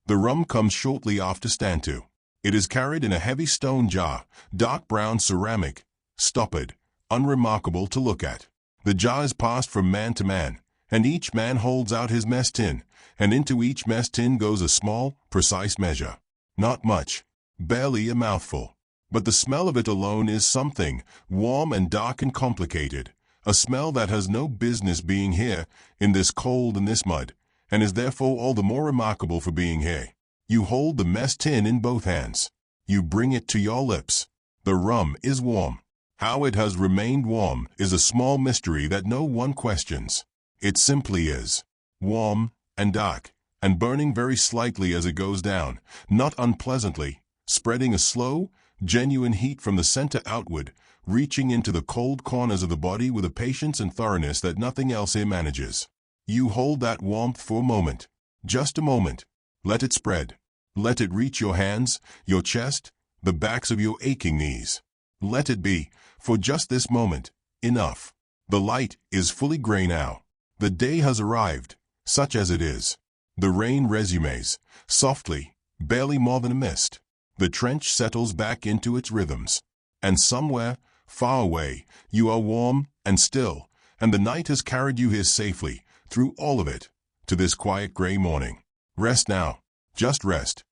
The rum comes shortly after Stantu. It is carried in a heavy stone jar, dark brown ceramic, stoppered, unremarkable to look at. The jar is passed from man to man, and each man holds out his mess tin, and into each mess tin goes a small, precise measure. Not much, barely a mouthful. But the smell of it alone is something, warm and dark and complicated, a smell that has no business being here, in this cold and this mud, and is therefore all the more remarkable for being here. You hold the mess tin in both hands. You bring it to your lips. The rum is warm. How it has remained warm is a small mystery that no one questions. It simply is. Warm and dark, and burning very slightly as it goes down, not unpleasantly, spreading a slow, genuine heat from the center outward, reaching into the cold corners of the body with a patience and thoroughness that nothing else here manages. You hold that warmth for a moment, just a moment. Let it spread. Let it reach your hands, your chest, the backs of your aching knees. Let it be, for just this moment, enough. The light is fully gray now. The day has arrived, such as it is. The rain resumes, softly, barely more than a mist. The trench settles back into its rhythms. And somewhere, far away, you are warm and still, and the night has carried you here safely, through all of it, to this quiet gray morning. Rest now. Just rest.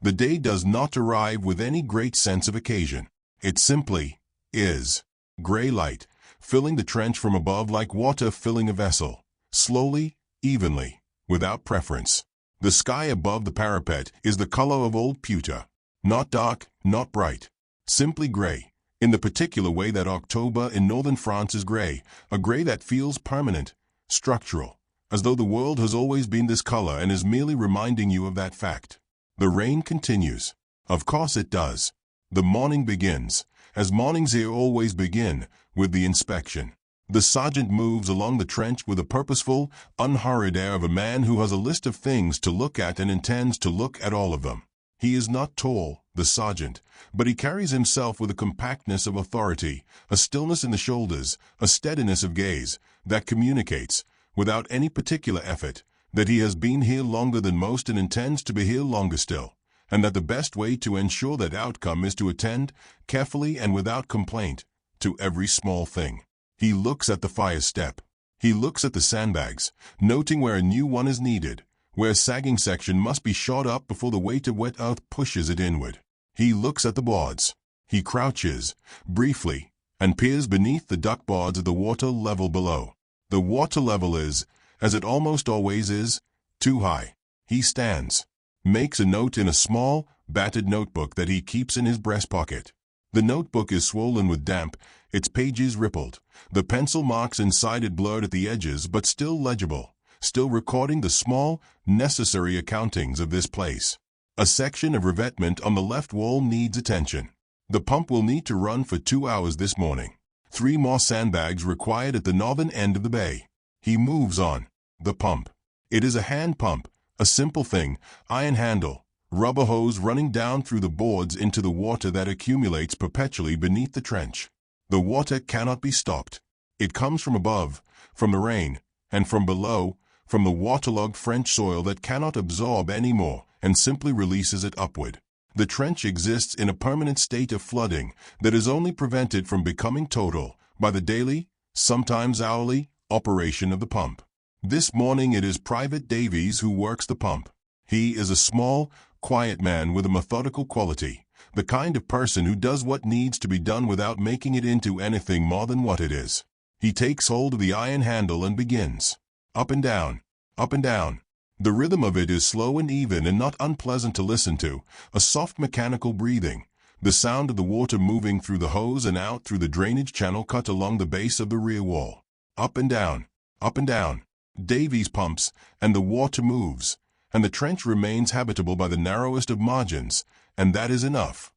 The day does not arrive with any great sense of occasion. It simply is. Gray light, filling the trench from above like water filling a vessel. Slowly, evenly, without preference. The sky above the parapet is the color of old pewter. Not dark, not bright. Simply gray, in the particular way that October in northern France is gray, a gray that feels permanent, structural, as though the world has always been this color and is merely reminding you of that fact. The rain continues. Of course it does. The morning begins, as mornings here always begin, with the inspection. The sergeant moves along the trench with a purposeful, unhurried air of a man who has a list of things to look at and intends to look at all of them. He is not tall, the sergeant, but he carries himself with a compactness of authority, a stillness in the shoulders, a steadiness of gaze, that communicates, without any particular effort, that he has been here longer than most and intends to be here longer still, and that the best way to ensure that outcome is to attend, carefully and without complaint, to every small thing. He looks at the fire step. He looks at the sandbags, noting where a new one is needed, where a sagging section must be shot up before the weight of wet earth pushes it inward. He looks at the boards. He crouches, briefly, and peers beneath the duck boards at the water level below. The water level is, as it almost always is, too high. He stands, makes a note in a small, battered notebook that he keeps in his breast pocket. The notebook is swollen with damp, its pages rippled, the pencil marks inside it blurred at the edges but still legible, still recording the small, necessary accountings of this place. A section of revetment on the left wall needs attention. The pump will need to run for 2 hours this morning. 3 more sandbags required at the northern end of the bay. He moves on. The pump. It is a hand pump, A simple thing, iron handle, rubber hose running down through the boards into the water that accumulates perpetually beneath the trench. The water cannot be stopped. It comes from above, from the rain, and from below, from the waterlogged French soil that cannot absorb any more and simply releases it upward. The trench exists in a permanent state of flooding that is only prevented from becoming total by the daily, sometimes hourly, operation of the pump. This morning it is Private Davies who works the pump. He is a small, quiet man with a methodical quality, the kind of person who does what needs to be done without making it into anything more than what it is. He takes hold of the iron handle and begins. Up and down, up and down. The rhythm of it is slow and even and not unpleasant to listen to, a soft mechanical breathing, the sound of the water moving through the hose and out through the drainage channel cut along the base of the rear wall. Up and down, up and down. Davies pumps, and the water moves, and the trench remains habitable by the narrowest of margins, and that is enough.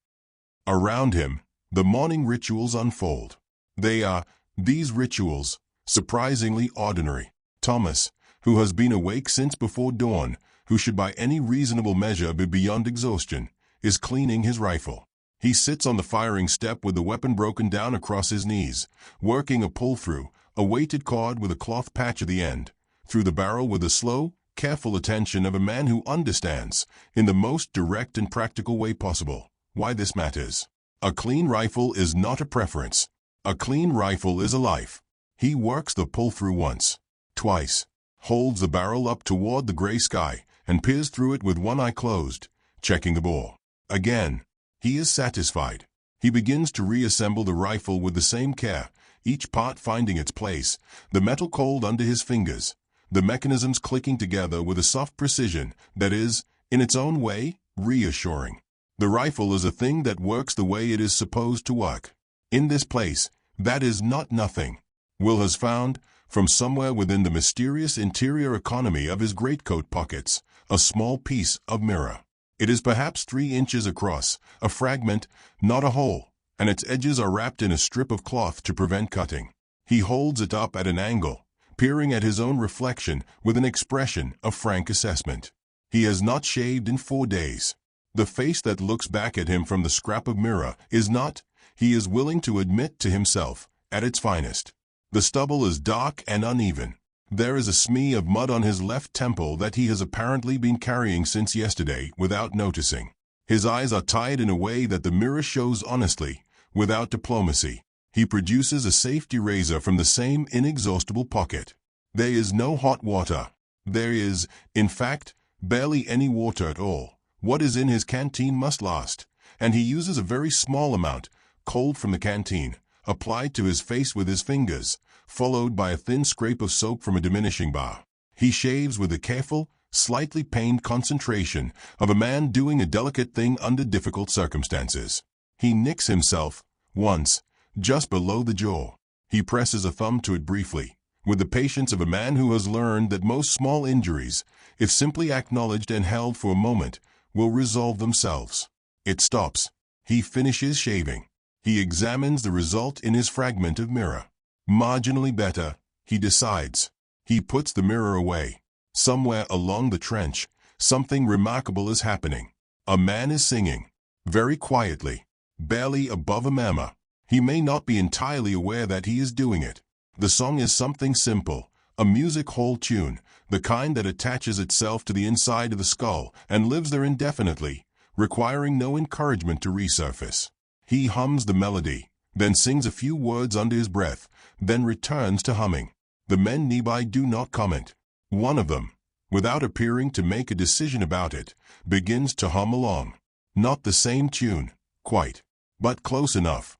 Around him, the morning rituals unfold. These rituals, surprisingly ordinary. Thomas, who has been awake since before dawn, who should by any reasonable measure be beyond exhaustion, is cleaning his rifle. He sits on the firing step with the weapon broken down across his knees, working a pull-through, a weighted cord with a cloth patch at the end, through the barrel with the slow, careful attention of a man who understands, in the most direct and practical way possible, why this matters. A clean rifle is not a preference. A clean rifle is a life. He works the pull-through once, twice, holds the barrel up toward the gray sky, and peers through it with one eye closed, checking the bore. Again, he is satisfied. He begins to reassemble the rifle with the same care, each part finding its place, the metal cold under his fingers, the mechanisms clicking together with a soft precision that is, in its own way, reassuring. The rifle is a thing that works the way it is supposed to work. In this place, that is not nothing. Will has found, from somewhere within the mysterious interior economy of his greatcoat pockets, a small piece of mirror. It is perhaps 3 inches across, a fragment, not a whole, and its edges are wrapped in a strip of cloth to prevent cutting. He holds it up at an angle, peering at his own reflection with an expression of frank assessment. He has not shaved in 4 days. The face that looks back at him from the scrap of mirror is not, he is willing to admit to himself, at its finest. The stubble is dark and uneven. There is a smee of mud on his left temple that he has apparently been carrying since yesterday without noticing. His eyes are tied in a way that the mirror shows honestly, without diplomacy. He produces a safety razor from the same inexhaustible pocket. There is no hot water. There is, in fact, barely any water at all. What is in his canteen must last, and he uses a very small amount, cold from the canteen, applied to his face with his fingers, followed by a thin scrape of soap from a diminishing bar. He shaves with the careful, slightly pained concentration of a man doing a delicate thing under difficult circumstances. He nicks himself, once, just below the jaw. He presses a thumb to it briefly, with the patience of a man who has learned that most small injuries, if simply acknowledged and held for a moment, will resolve themselves. It stops. He finishes shaving. He examines the result in his fragment of mirror. Marginally better, he decides. He puts the mirror away. Somewhere along the trench, something remarkable is happening. A man is singing, very quietly, barely above a murmur. He may not be entirely aware that he is doing it. The song is something simple, a music hall tune, the kind that attaches itself to the inside of the skull and lives there indefinitely, requiring no encouragement to resurface. He hums the melody, then sings a few words under his breath, then returns to humming. The men nearby do not comment. One of them, without appearing to make a decision about it, begins to hum along. Not the same tune, quite, but close enough.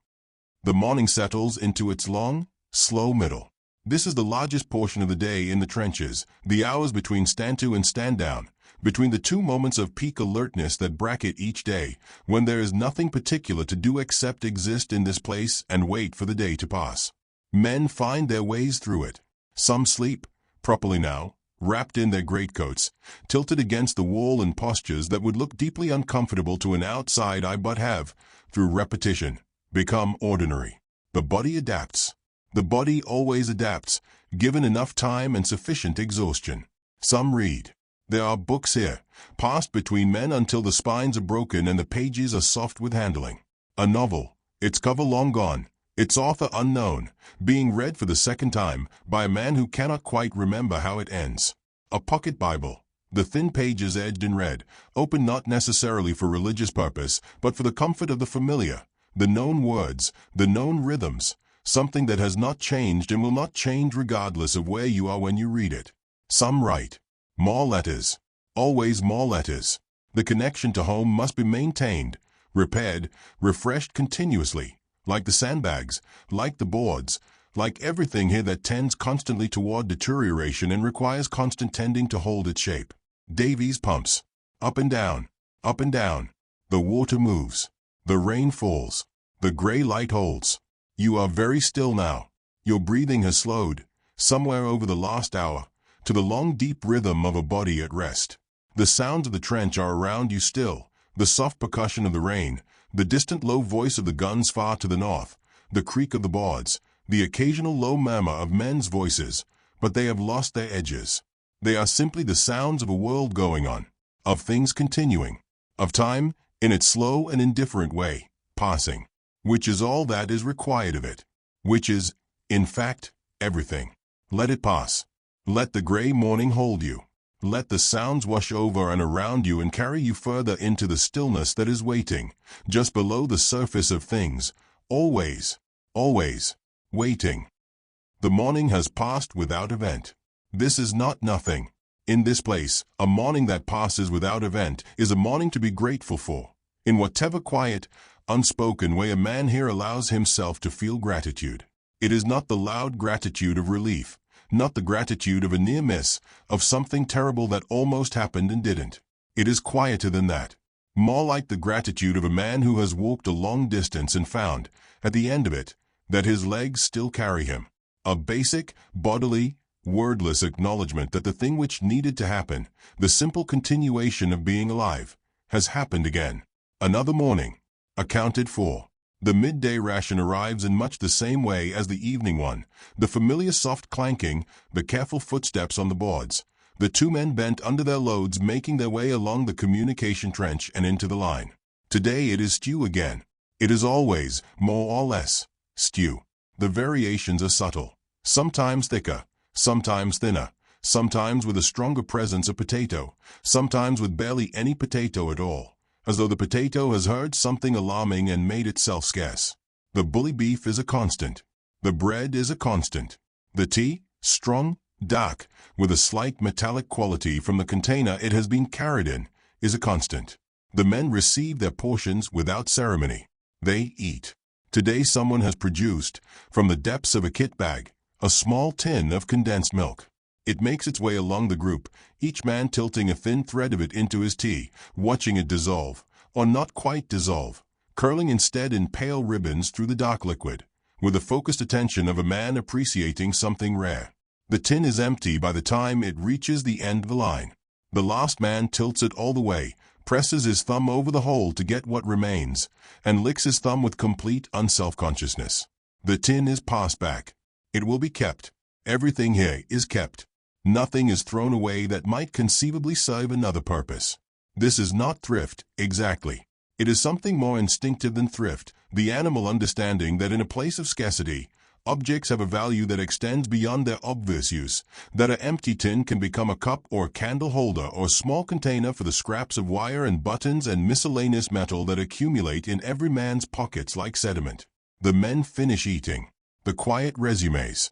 The morning settles into its long, slow middle. This is the largest portion of the day in the trenches, the hours between stand-to and stand-down, between the 2 moments of peak alertness that bracket each day, when there is nothing particular to do except exist in this place and wait for the day to pass. Men find their ways through it. Some sleep, properly now, wrapped in their greatcoats, tilted against the wall in postures that would look deeply uncomfortable to an outside eye but have, through repetition, become ordinary. The body adapts. The body always adapts, given enough time and sufficient exhaustion. Some read. There are books here, passed between men until the spines are broken and the pages are soft with handling. A novel, its cover long gone, its author unknown, being read for the second time by a man who cannot quite remember how it ends. A pocket Bible, the thin pages edged in red, open not necessarily for religious purpose, but for the comfort of the familiar, the known words, the known rhythms, something that has not changed and will not change regardless of where you are when you read it. Some write, more letters, always more letters. The connection to home must be maintained, repaired, refreshed continuously, like the sandbags, like the boards, like everything here that tends constantly toward deterioration and requires constant tending to hold its shape. Davies pumps. Up and down, up and down. The water moves. The rain falls. The gray light holds. You are very still now. Your breathing has slowed, somewhere over the last hour, to the long deep rhythm of a body at rest. The sounds of the trench are around you still, the soft percussion of the rain, the distant low voice of the guns far to the north, the creak of the boards, the occasional low murmur of men's voices, but they have lost their edges. They are simply the sounds of a world going on, of things continuing, of time, in its slow and indifferent way, passing, which is all that is required of it, which is, in fact, everything. Let it pass. Let the gray morning hold you. Let the sounds wash over and around you and carry you further into the stillness that is waiting, just below the surface of things, always, always, waiting. The morning has passed without event. This is not nothing. In this place, a morning that passes without event is a morning to be grateful for. In whatever quiet, unspoken way a man here allows himself to feel gratitude. It is not the loud gratitude of relief, not the gratitude of a near miss, of something terrible that almost happened and didn't. It is quieter than that. More like the gratitude of a man who has walked a long distance and found, at the end of it, that his legs still carry him. A basic, bodily, wordless acknowledgement that the thing which needed to happen, the simple continuation of being alive, has happened again. Another morning, accounted for. The midday ration arrives in much the same way as the evening one, the familiar soft clanking, the careful footsteps on the boards, the two men bent under their loads making their way along the communication trench and into the line. Today it is stew again. It is always, more or less, stew. The variations are subtle, sometimes thicker, sometimes thinner, sometimes with a stronger presence of potato, sometimes with barely any potato at all, as though the potato has heard something alarming and made itself scarce. The bully beef is a constant. The bread is a constant. The tea, strong, dark, with a slight metallic quality from the container it has been carried in, is a constant. The men receive their portions without ceremony. They eat. Today someone has produced, from the depths of a kit bag, a small tin of condensed milk. It makes its way along the group, each man tilting a thin thread of it into his tea, watching it dissolve, or not quite dissolve, curling instead in pale ribbons through the dark liquid, with the focused attention of a man appreciating something rare. The tin is empty by the time it reaches the end of the line. The last man tilts it all the way, presses his thumb over the hole to get what remains, and licks his thumb with complete unself-consciousness. The tin is passed back. It will be kept. Everything here is kept. Nothing is thrown away that might conceivably serve another purpose. This is not thrift, exactly. It is something more instinctive than thrift, the animal understanding that in a place of scarcity, objects have a value that extends beyond their obvious use, that an empty tin can become a cup or candle holder or small container for the scraps of wire and buttons and miscellaneous metal that accumulate in every man's pockets like sediment. The men finish eating. The quiet resumes.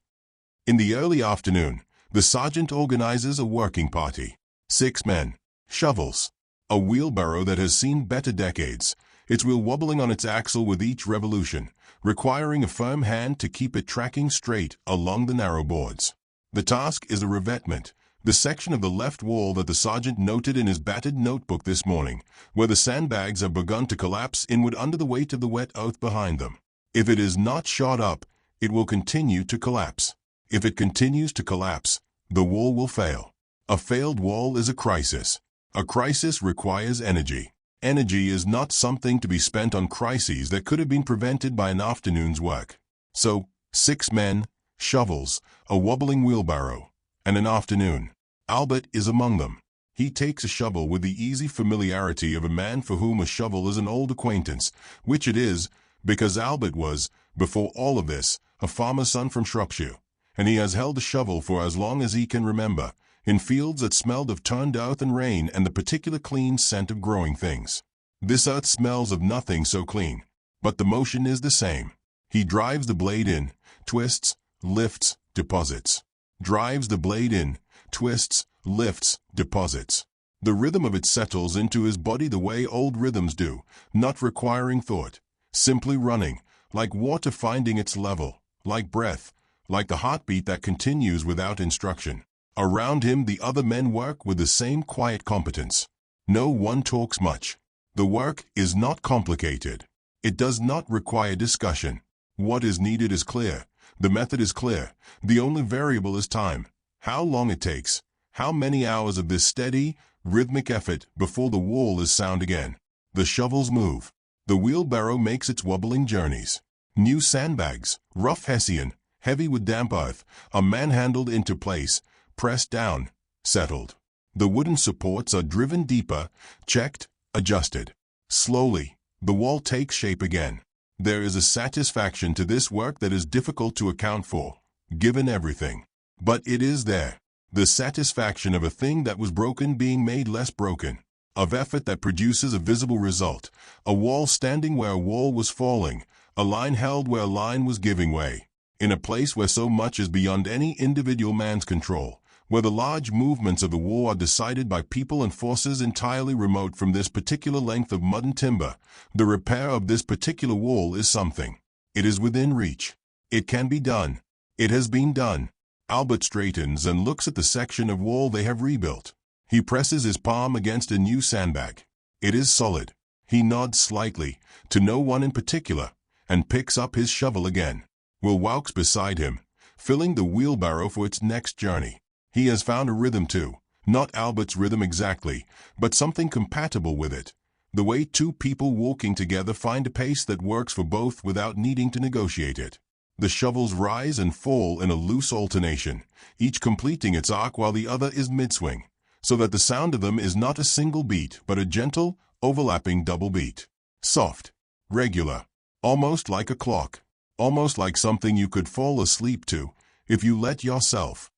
In the early afternoon, the sergeant organizes a working party. 6 men. Shovels. A wheelbarrow that has seen better decades, its wheel wobbling on its axle with each revolution, requiring a firm hand to keep it tracking straight along the narrow boards. The task is the revetment, the section of the left wall that the sergeant noted in his battered notebook this morning, where the sandbags have begun to collapse inward under the weight of the wet earth behind them. If it is not shot up, it will continue to collapse. If it continues to collapse, the wall will fail. A failed wall is a crisis. A crisis requires energy. Energy is not something to be spent on crises that could have been prevented by an afternoon's work. So, 6 men, shovels, a wobbling wheelbarrow, and an afternoon. Albert is among them. He takes a shovel with the easy familiarity of a man for whom a shovel is an old acquaintance, which it is, because Albert was, before all of this, a farmer's son from Shropshire, and he has held a shovel for as long as he can remember, in fields that smelled of turned earth and rain and the particular clean scent of growing things. This earth smells of nothing so clean, but the motion is the same. He drives the blade in, twists, lifts, deposits. Drives the blade in, twists, lifts, deposits. The rhythm of it settles into his body the way old rhythms do, not requiring thought, simply running, like water finding its level, like breath, like the heartbeat that continues without instruction. Around him the other men work with the same quiet competence. No one talks much. The work is not complicated. It does not require discussion. What is needed is clear. The method is clear. The only variable is time. How long it takes. How many hours of this steady, rhythmic effort before the wall is sound again. The shovels move. The wheelbarrow makes its wobbling journeys. New sandbags, rough Hessian, heavy with damp earth, are manhandled into place, pressed down, settled. The wooden supports are driven deeper, checked, adjusted. Slowly, the wall takes shape again. There is a satisfaction to this work that is difficult to account for, given everything. But it is there. The satisfaction of a thing that was broken being made less broken, of effort that produces a visible result, a wall standing where a wall was falling, a line held where a line was giving way, in a place where so much is beyond any individual man's control, where the large movements of the wall are decided by people and forces entirely remote from this particular length of mud and timber. The repair of this particular wall is something. It is within reach. It can be done. It has been done. Albert straightens and looks at the section of wall they have rebuilt. He presses his palm against a new sandbag. It is solid. He nods slightly, to no one in particular, and picks up his shovel again. Will walks beside him, filling the wheelbarrow for its next journey. He has found a rhythm too, not Albert's rhythm exactly, but something compatible with it. The way two people walking together find a pace that works for both without needing to negotiate it. The shovels rise and fall in a loose alternation, each completing its arc while the other is mid-swing, so that the sound of them is not a single beat but a gentle, overlapping double beat. Soft, regular, almost like a clock, almost like something you could fall asleep to, if you let yourself.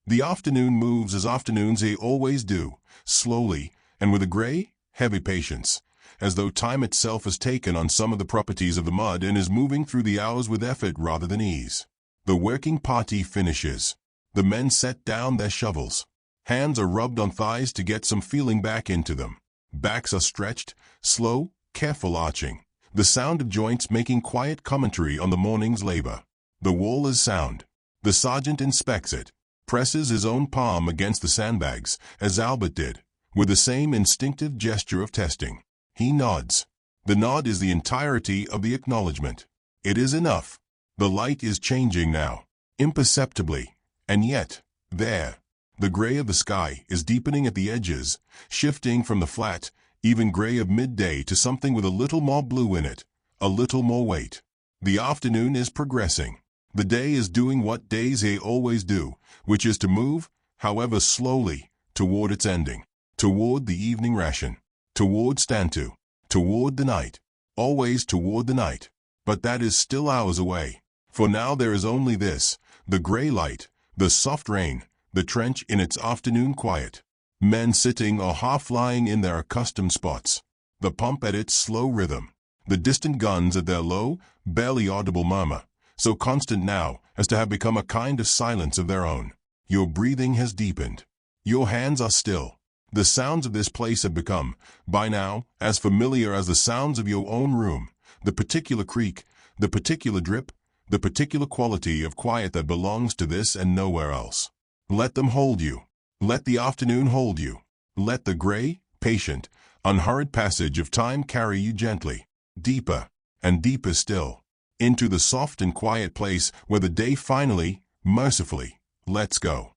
The afternoon moves as afternoons they always do, slowly, and with a gray, heavy patience, as though time itself has taken on some of the properties of the mud and is moving through the hours with effort rather than ease. The working party finishes. The men set down their shovels. Hands are rubbed on thighs to get some feeling back into them. Backs are stretched, slow, careful arching. The sound of joints making quiet commentary on the morning's labor. The wall is sound. The sergeant inspects it, presses his own palm against the sandbags, as Albert did, with the same instinctive gesture of testing. He nods. The nod is the entirety of the acknowledgement. It is enough. The light is changing now, imperceptibly, and yet, there. The gray of the sky is deepening at the edges, shifting from the flat, even gray of midday to something with a little more blue in it, a little more weight. The afternoon is progressing. The day is doing what days they always do, which is to move, however slowly, toward its ending, toward the evening ration, toward stand-to, toward the night, always toward the night. But that is still hours away. For now there is only this, the gray light, the soft rain, the trench in its afternoon quiet. Men sitting or half-lying in their accustomed spots. The pump at its slow rhythm. The distant guns at their low, barely audible murmur, so constant now as to have become a kind of silence of their own. Your breathing has deepened. Your hands are still. The sounds of this place have become, by now, as familiar as the sounds of your own room. The particular creak, the particular drip, the particular quality of quiet that belongs to this and nowhere else. Let them hold you. Let the afternoon hold you. Let the gray, patient, unhurried passage of time carry you gently, deeper, and deeper still, into the soft and quiet place where the day finally, mercifully, lets go.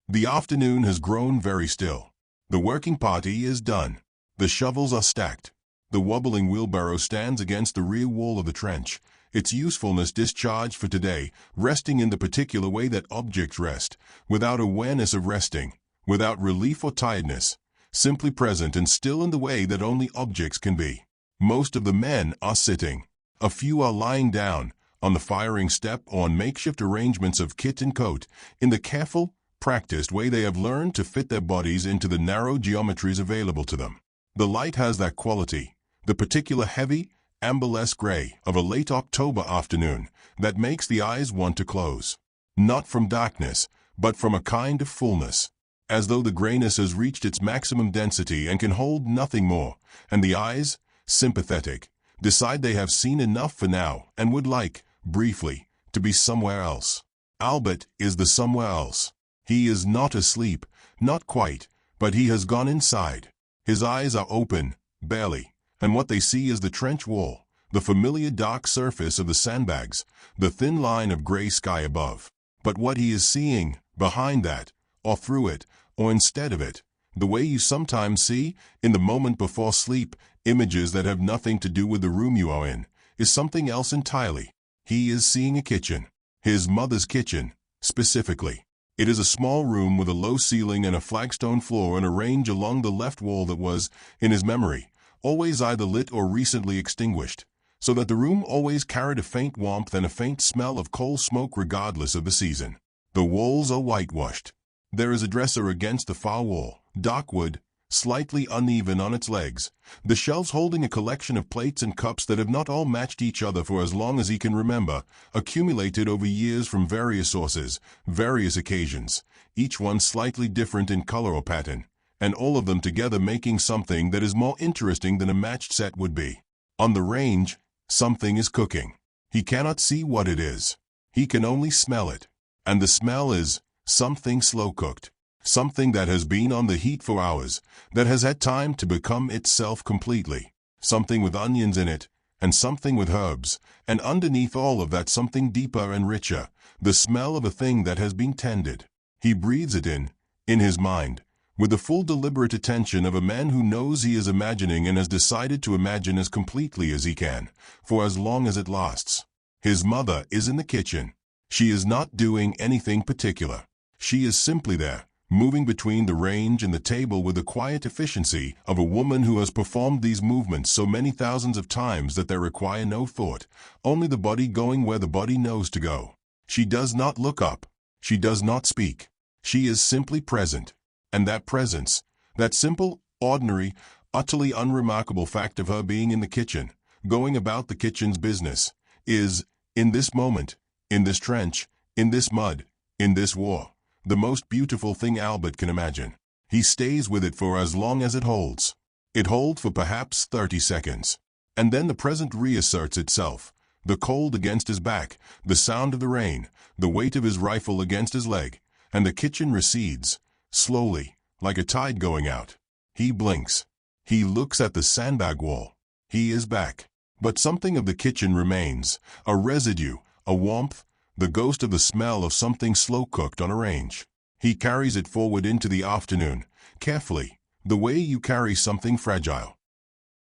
The afternoon has grown very still. The working party is done. The shovels are stacked. The wobbling wheelbarrow stands against the rear wall of the trench, its usefulness discharged for today, resting in the particular way that objects rest, without awareness of resting, without relief or tiredness, simply present and still in the way that only objects can be. Most of the men are sitting. A few are lying down, on the firing step or on makeshift arrangements of kit and coat, in the careful, practiced way they have learned to fit their bodies into the narrow geometries available to them. The light has that quality, the particular heavy, amberless gray of a late October afternoon, that makes the eyes want to close. Not from darkness, but from a kind of fullness, as though the grayness has reached its maximum density and can hold nothing more, and the eyes, sympathetic, decide they have seen enough for now and would like, briefly, to be somewhere else. Albert is the somewhere else. He is not asleep, not quite, but he has gone inside. His eyes are open, barely, and what they see is the trench wall, the familiar dark surface of the sandbags, the thin line of gray sky above. But what he is seeing, behind that, or through it, or instead of it, the way you sometimes see, in the moment before sleep, images that have nothing to do with the room you are in, is something else entirely. He is seeing a kitchen. His mother's kitchen, specifically. It is a small room with a low ceiling and a flagstone floor and a range along the left wall that was, in his memory, always either lit or recently extinguished, so that the room always carried a faint warmth and a faint smell of coal smoke regardless of the season. The walls are whitewashed. There is a dresser against the far wall, dark wood, slightly uneven on its legs, the shelves holding a collection of plates and cups that have not all matched each other for as long as he can remember, accumulated over years from various sources, various occasions, each one slightly different in color or pattern, and all of them together making something that is more interesting than a matched set would be. On the range, something is cooking. He cannot see what it is. He can only smell it. And the smell is something slow-cooked. Something that has been on the heat for hours, that has had time to become itself completely. Something with onions in it, and something with herbs, and underneath all of that something deeper and richer, the smell of a thing that has been tended. He breathes it in his mind, with the full deliberate attention of a man who knows he is imagining and has decided to imagine as completely as he can, for as long as it lasts. His mother is in the kitchen. She is not doing anything particular. She is simply there, moving between the range and the table with the quiet efficiency of a woman who has performed these movements so many thousands of times that they require no thought, only the body going where the body knows to go. She does not look up. She does not speak. She is simply present. And that presence, that simple, ordinary, utterly unremarkable fact of her being in the kitchen, going about the kitchen's business, is, in this moment, in this trench, in this mud, in this war, the most beautiful thing Albert can imagine. He stays with it for as long as it holds. It holds for perhaps 30 seconds. And then the present reasserts itself. The cold against his back, the sound of the rain, the weight of his rifle against his leg, and the kitchen recedes, slowly, like a tide going out. He blinks. He looks at the sandbag wall. He is back. But something of the kitchen remains, a residue, a warmth, the ghost of the smell of something slow-cooked on a range. He carries it forward into the afternoon, carefully, the way you carry something fragile.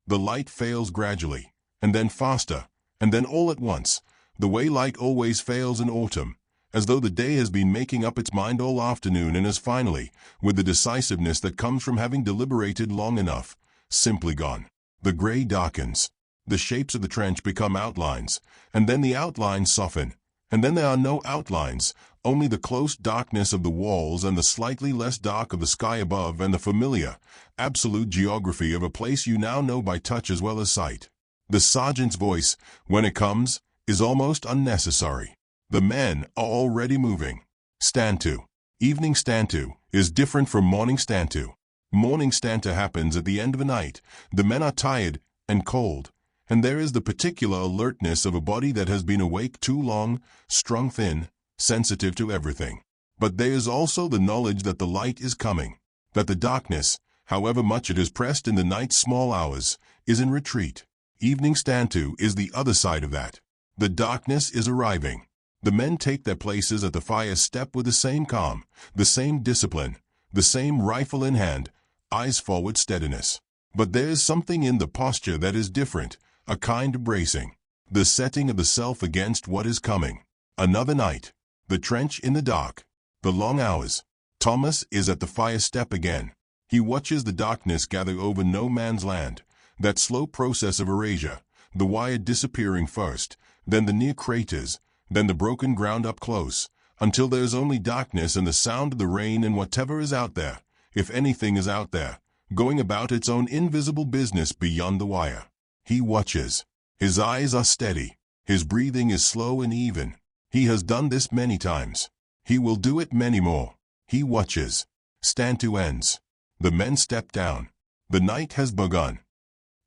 The light fails gradually, and then faster, and then all at once, the way light always fails in autumn, as though the day has been making up its mind all afternoon and has finally, with the decisiveness that comes from having deliberated long enough, simply gone. The gray darkens. The shapes of the trench become outlines, and then the outlines soften. And then there are no outlines, only the close darkness of the walls and the slightly less dark of the sky above and the familiar, absolute geography of a place you now know by touch as well as sight. The sergeant's voice, when it comes, is almost unnecessary. The men are already moving. Stand to. Evening stand to is different from morning stand to. Morning stand to happens at the end of a night. The men are tired and cold. And there is the particular alertness of a body that has been awake too long, strung thin, sensitive to everything. But there is also the knowledge that the light is coming, that the darkness, however much it is pressed in the night's small hours, is in retreat. Evening stand-to is the other side of that. The darkness is arriving. The men take their places at the fire step with the same calm, the same discipline, the same rifle in hand, eyes forward steadiness. But there is something in the posture that is different, a kind of bracing, the setting of the self against what is coming. Another night, the trench in the dark, the long hours, Thomas is at the fire step again. He watches the darkness gather over no man's land, that slow process of erasure, the wire disappearing first, then the near craters, then the broken ground up close, until there is only darkness and the sound of the rain and whatever is out there, if anything is out there, going about its own invisible business beyond the wire. He watches. His eyes are steady. His breathing is slow and even. He has done this many times. He will do it many more. He watches. Stand to ends. The men step down. The night has begun.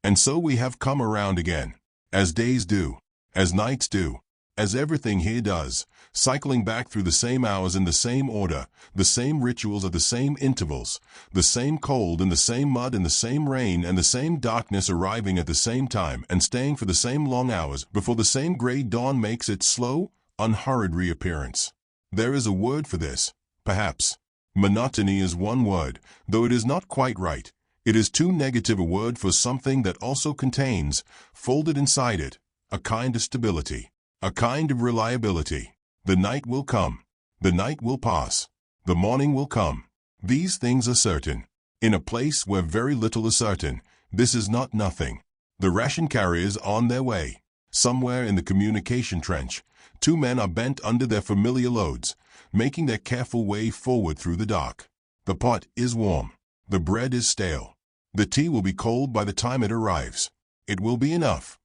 And so we have come around again, as days do, as nights do, as everything here does, cycling back through the same hours in the same order, the same rituals at the same intervals, the same cold and the same mud and the same rain and the same darkness arriving at the same time and staying for the same long hours before the same gray dawn makes its slow, unhurried reappearance. There is a word for this, perhaps. Monotony is one word, though it is not quite right. It is too negative a word for something that also contains, folded inside it, a kind of stability, a kind of reliability. The night will come. The night will pass. The morning will come. These things are certain. In a place where very little is certain, this is not nothing. The ration carriers are on their way. Somewhere in the communication trench, two men are bent under their familiar loads, making their careful way forward through the dark. The pot is warm. The bread is stale. The tea will be cold by the time it arrives. It will be enough.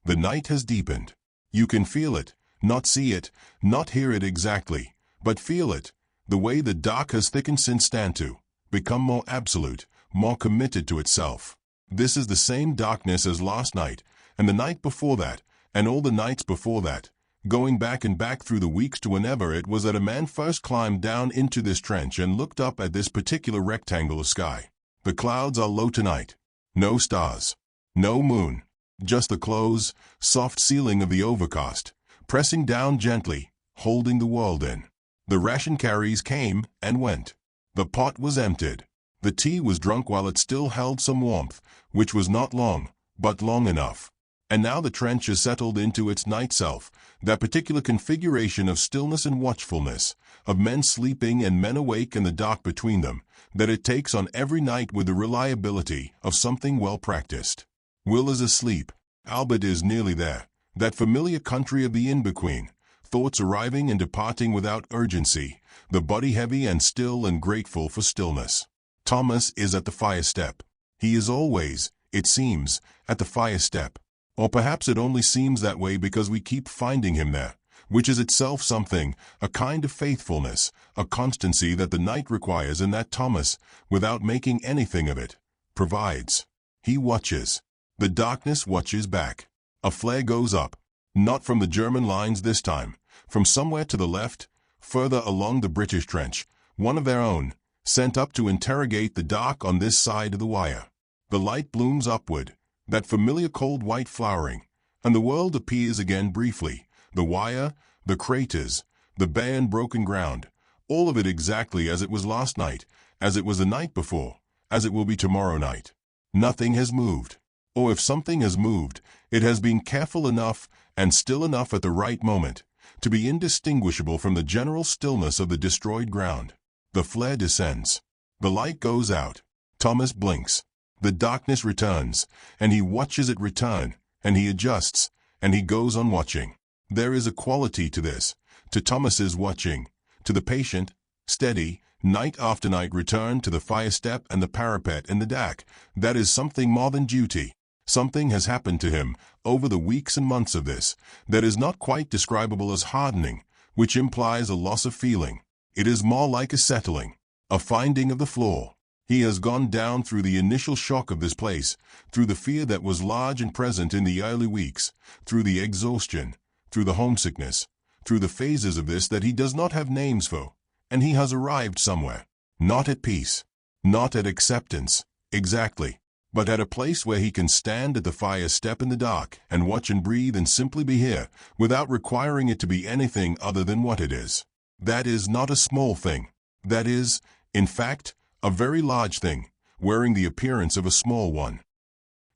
The night has deepened. You can feel it, not see it, not hear it exactly, but feel it, the way the dark has thickened since stanto, become more absolute, more committed to itself. This is the same darkness as last night, and the night before that, and all the nights before that, going back and back through the weeks to whenever it was that a man first climbed down into this trench and looked up at this particular rectangle of sky. The clouds are low tonight. No stars. No moon. Just the close, soft ceiling of the overcast, pressing down gently, holding the world in. The ration carriers came and went. The pot was emptied. The tea was drunk while it still held some warmth, which was not long, but long enough. And now the trench is settled into its night self, that particular configuration of stillness and watchfulness, of men sleeping and men awake and the dark between them, that it takes on every night with the reliability of something well practiced. Will is asleep. Albert is nearly there, that familiar country of the in-between, thoughts arriving and departing without urgency, the body heavy and still and grateful for stillness. Thomas is at the fire step. He is always, it seems, at the fire step. Or perhaps it only seems that way because we keep finding him there, which is itself something, a kind of faithfulness, a constancy that the night requires and that Thomas, without making anything of it, provides. He watches. The darkness watches back. A flare goes up, not from the German lines this time, from somewhere to the left, further along the British trench, one of their own, sent up to interrogate the dark on this side of the wire. The light blooms upward, that familiar cold white flowering, and the world appears again briefly, the wire, the craters, the bare and broken ground, all of it exactly as it was last night, as it was the night before, as it will be tomorrow night. Nothing has moved. Or if something has moved, it has been careful enough and still enough at the right moment to be indistinguishable from the general stillness of the destroyed ground. The flare descends. The light goes out. Thomas blinks. The darkness returns, and he watches it return, and he adjusts, and he goes on watching. There is a quality to this, to Thomas's watching, to the patient, steady, night after night return to the fire step and the parapet and the deck, that is something more than duty. Something has happened to him over the weeks and months of this that is not quite describable as hardening, which implies a loss of feeling. It is more like a settling, a finding of the floor. He has gone down through the initial shock of this place, through the fear that was large and present in the early weeks, through the exhaustion, through the homesickness, through the phases of this that he does not have names for, and he has arrived somewhere, not at peace, not at acceptance, exactly, but at a place where he can stand at the fire step in the dark and watch and breathe and simply be here, without requiring it to be anything other than what it is. That is not a small thing. That is, in fact, a very large thing, wearing the appearance of a small one.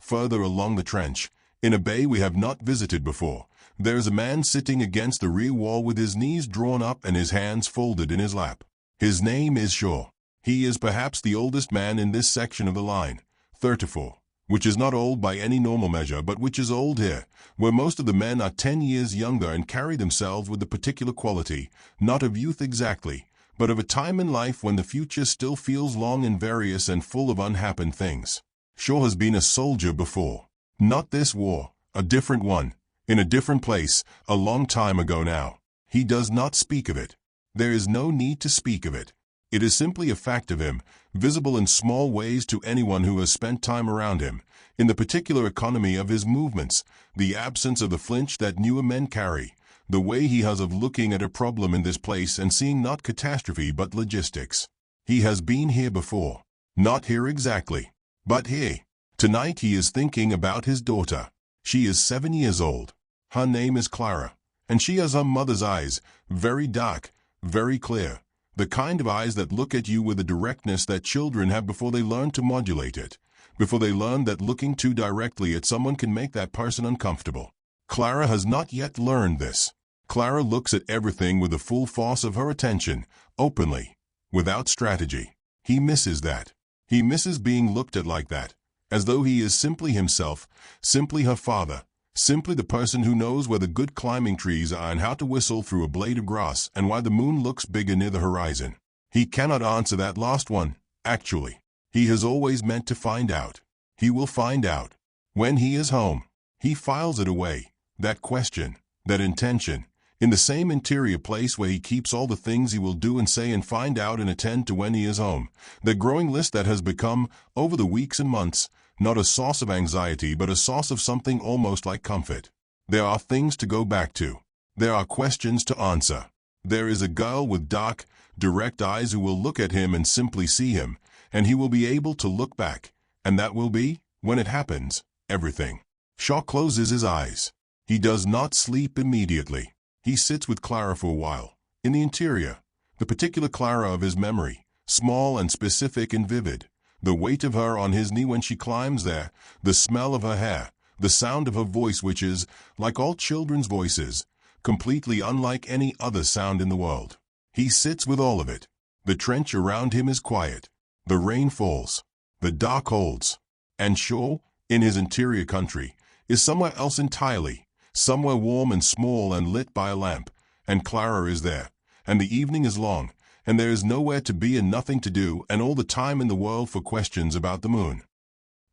Further along the trench, in a bay we have not visited before, there is a man sitting against the rear wall with his knees drawn up and his hands folded in his lap. His name is Shaw. He is perhaps the oldest man in this section of the line, 34, which is not old by any normal measure, but which is old here, where most of the men are 10 years younger and carry themselves with the particular quality, not of youth exactly, but of a time in life when the future still feels long and various and full of unhappened things. Shaw has been a soldier before. Not this war, a different one, in a different place, a long time ago now. He does not speak of it. There is no need to speak of it. It is simply a fact of him, visible in small ways to anyone who has spent time around him, in the particular economy of his movements, the absence of the flinch that newer men carry, the way he has of looking at a problem in this place and seeing not catastrophe but logistics. He has been here before. Not here exactly, but here. Tonight he is thinking about his daughter. She is 7 years old. Her name is Clara, and she has her mother's eyes, very dark, very clear. The kind of eyes that look at you with a directness that children have before they learn to modulate it, before they learn that looking too directly at someone can make that person uncomfortable. Clara has not yet learned this. Clara looks at everything with the full force of her attention, openly, without strategy. He misses that. He misses being looked at like that, as though he is simply himself, simply her father, simply the person who knows where the good climbing trees are and how to whistle through a blade of grass and why the moon looks bigger near the horizon. He cannot answer that last one, actually. He has always meant to find out. He will find out. When he is home, he files it away, that question, that intention, in the same interior place where he keeps all the things he will do and say and find out and attend to when he is home, the growing list that has become, over the weeks and months, not a source of anxiety but a source of something almost like comfort. There are things to go back to. There are questions to answer. There is a girl with dark, direct eyes who will look at him and simply see him, and he will be able to look back, and that will be, when it happens, everything. Shaw closes his eyes. He does not sleep immediately. He sits with Clara for a while, in the interior, the particular Clara of his memory, small and specific and vivid, the weight of her on his knee when she climbs there, the smell of her hair, the sound of her voice which is, like all children's voices, completely unlike any other sound in the world. He sits with all of it. The trench around him is quiet. The rain falls. The dark holds. And Shaw, in his interior country, is somewhere else entirely, somewhere warm and small and lit by a lamp, and Clara is there, and the evening is long, and there is nowhere to be and nothing to do and all the time in the world for questions about the moon.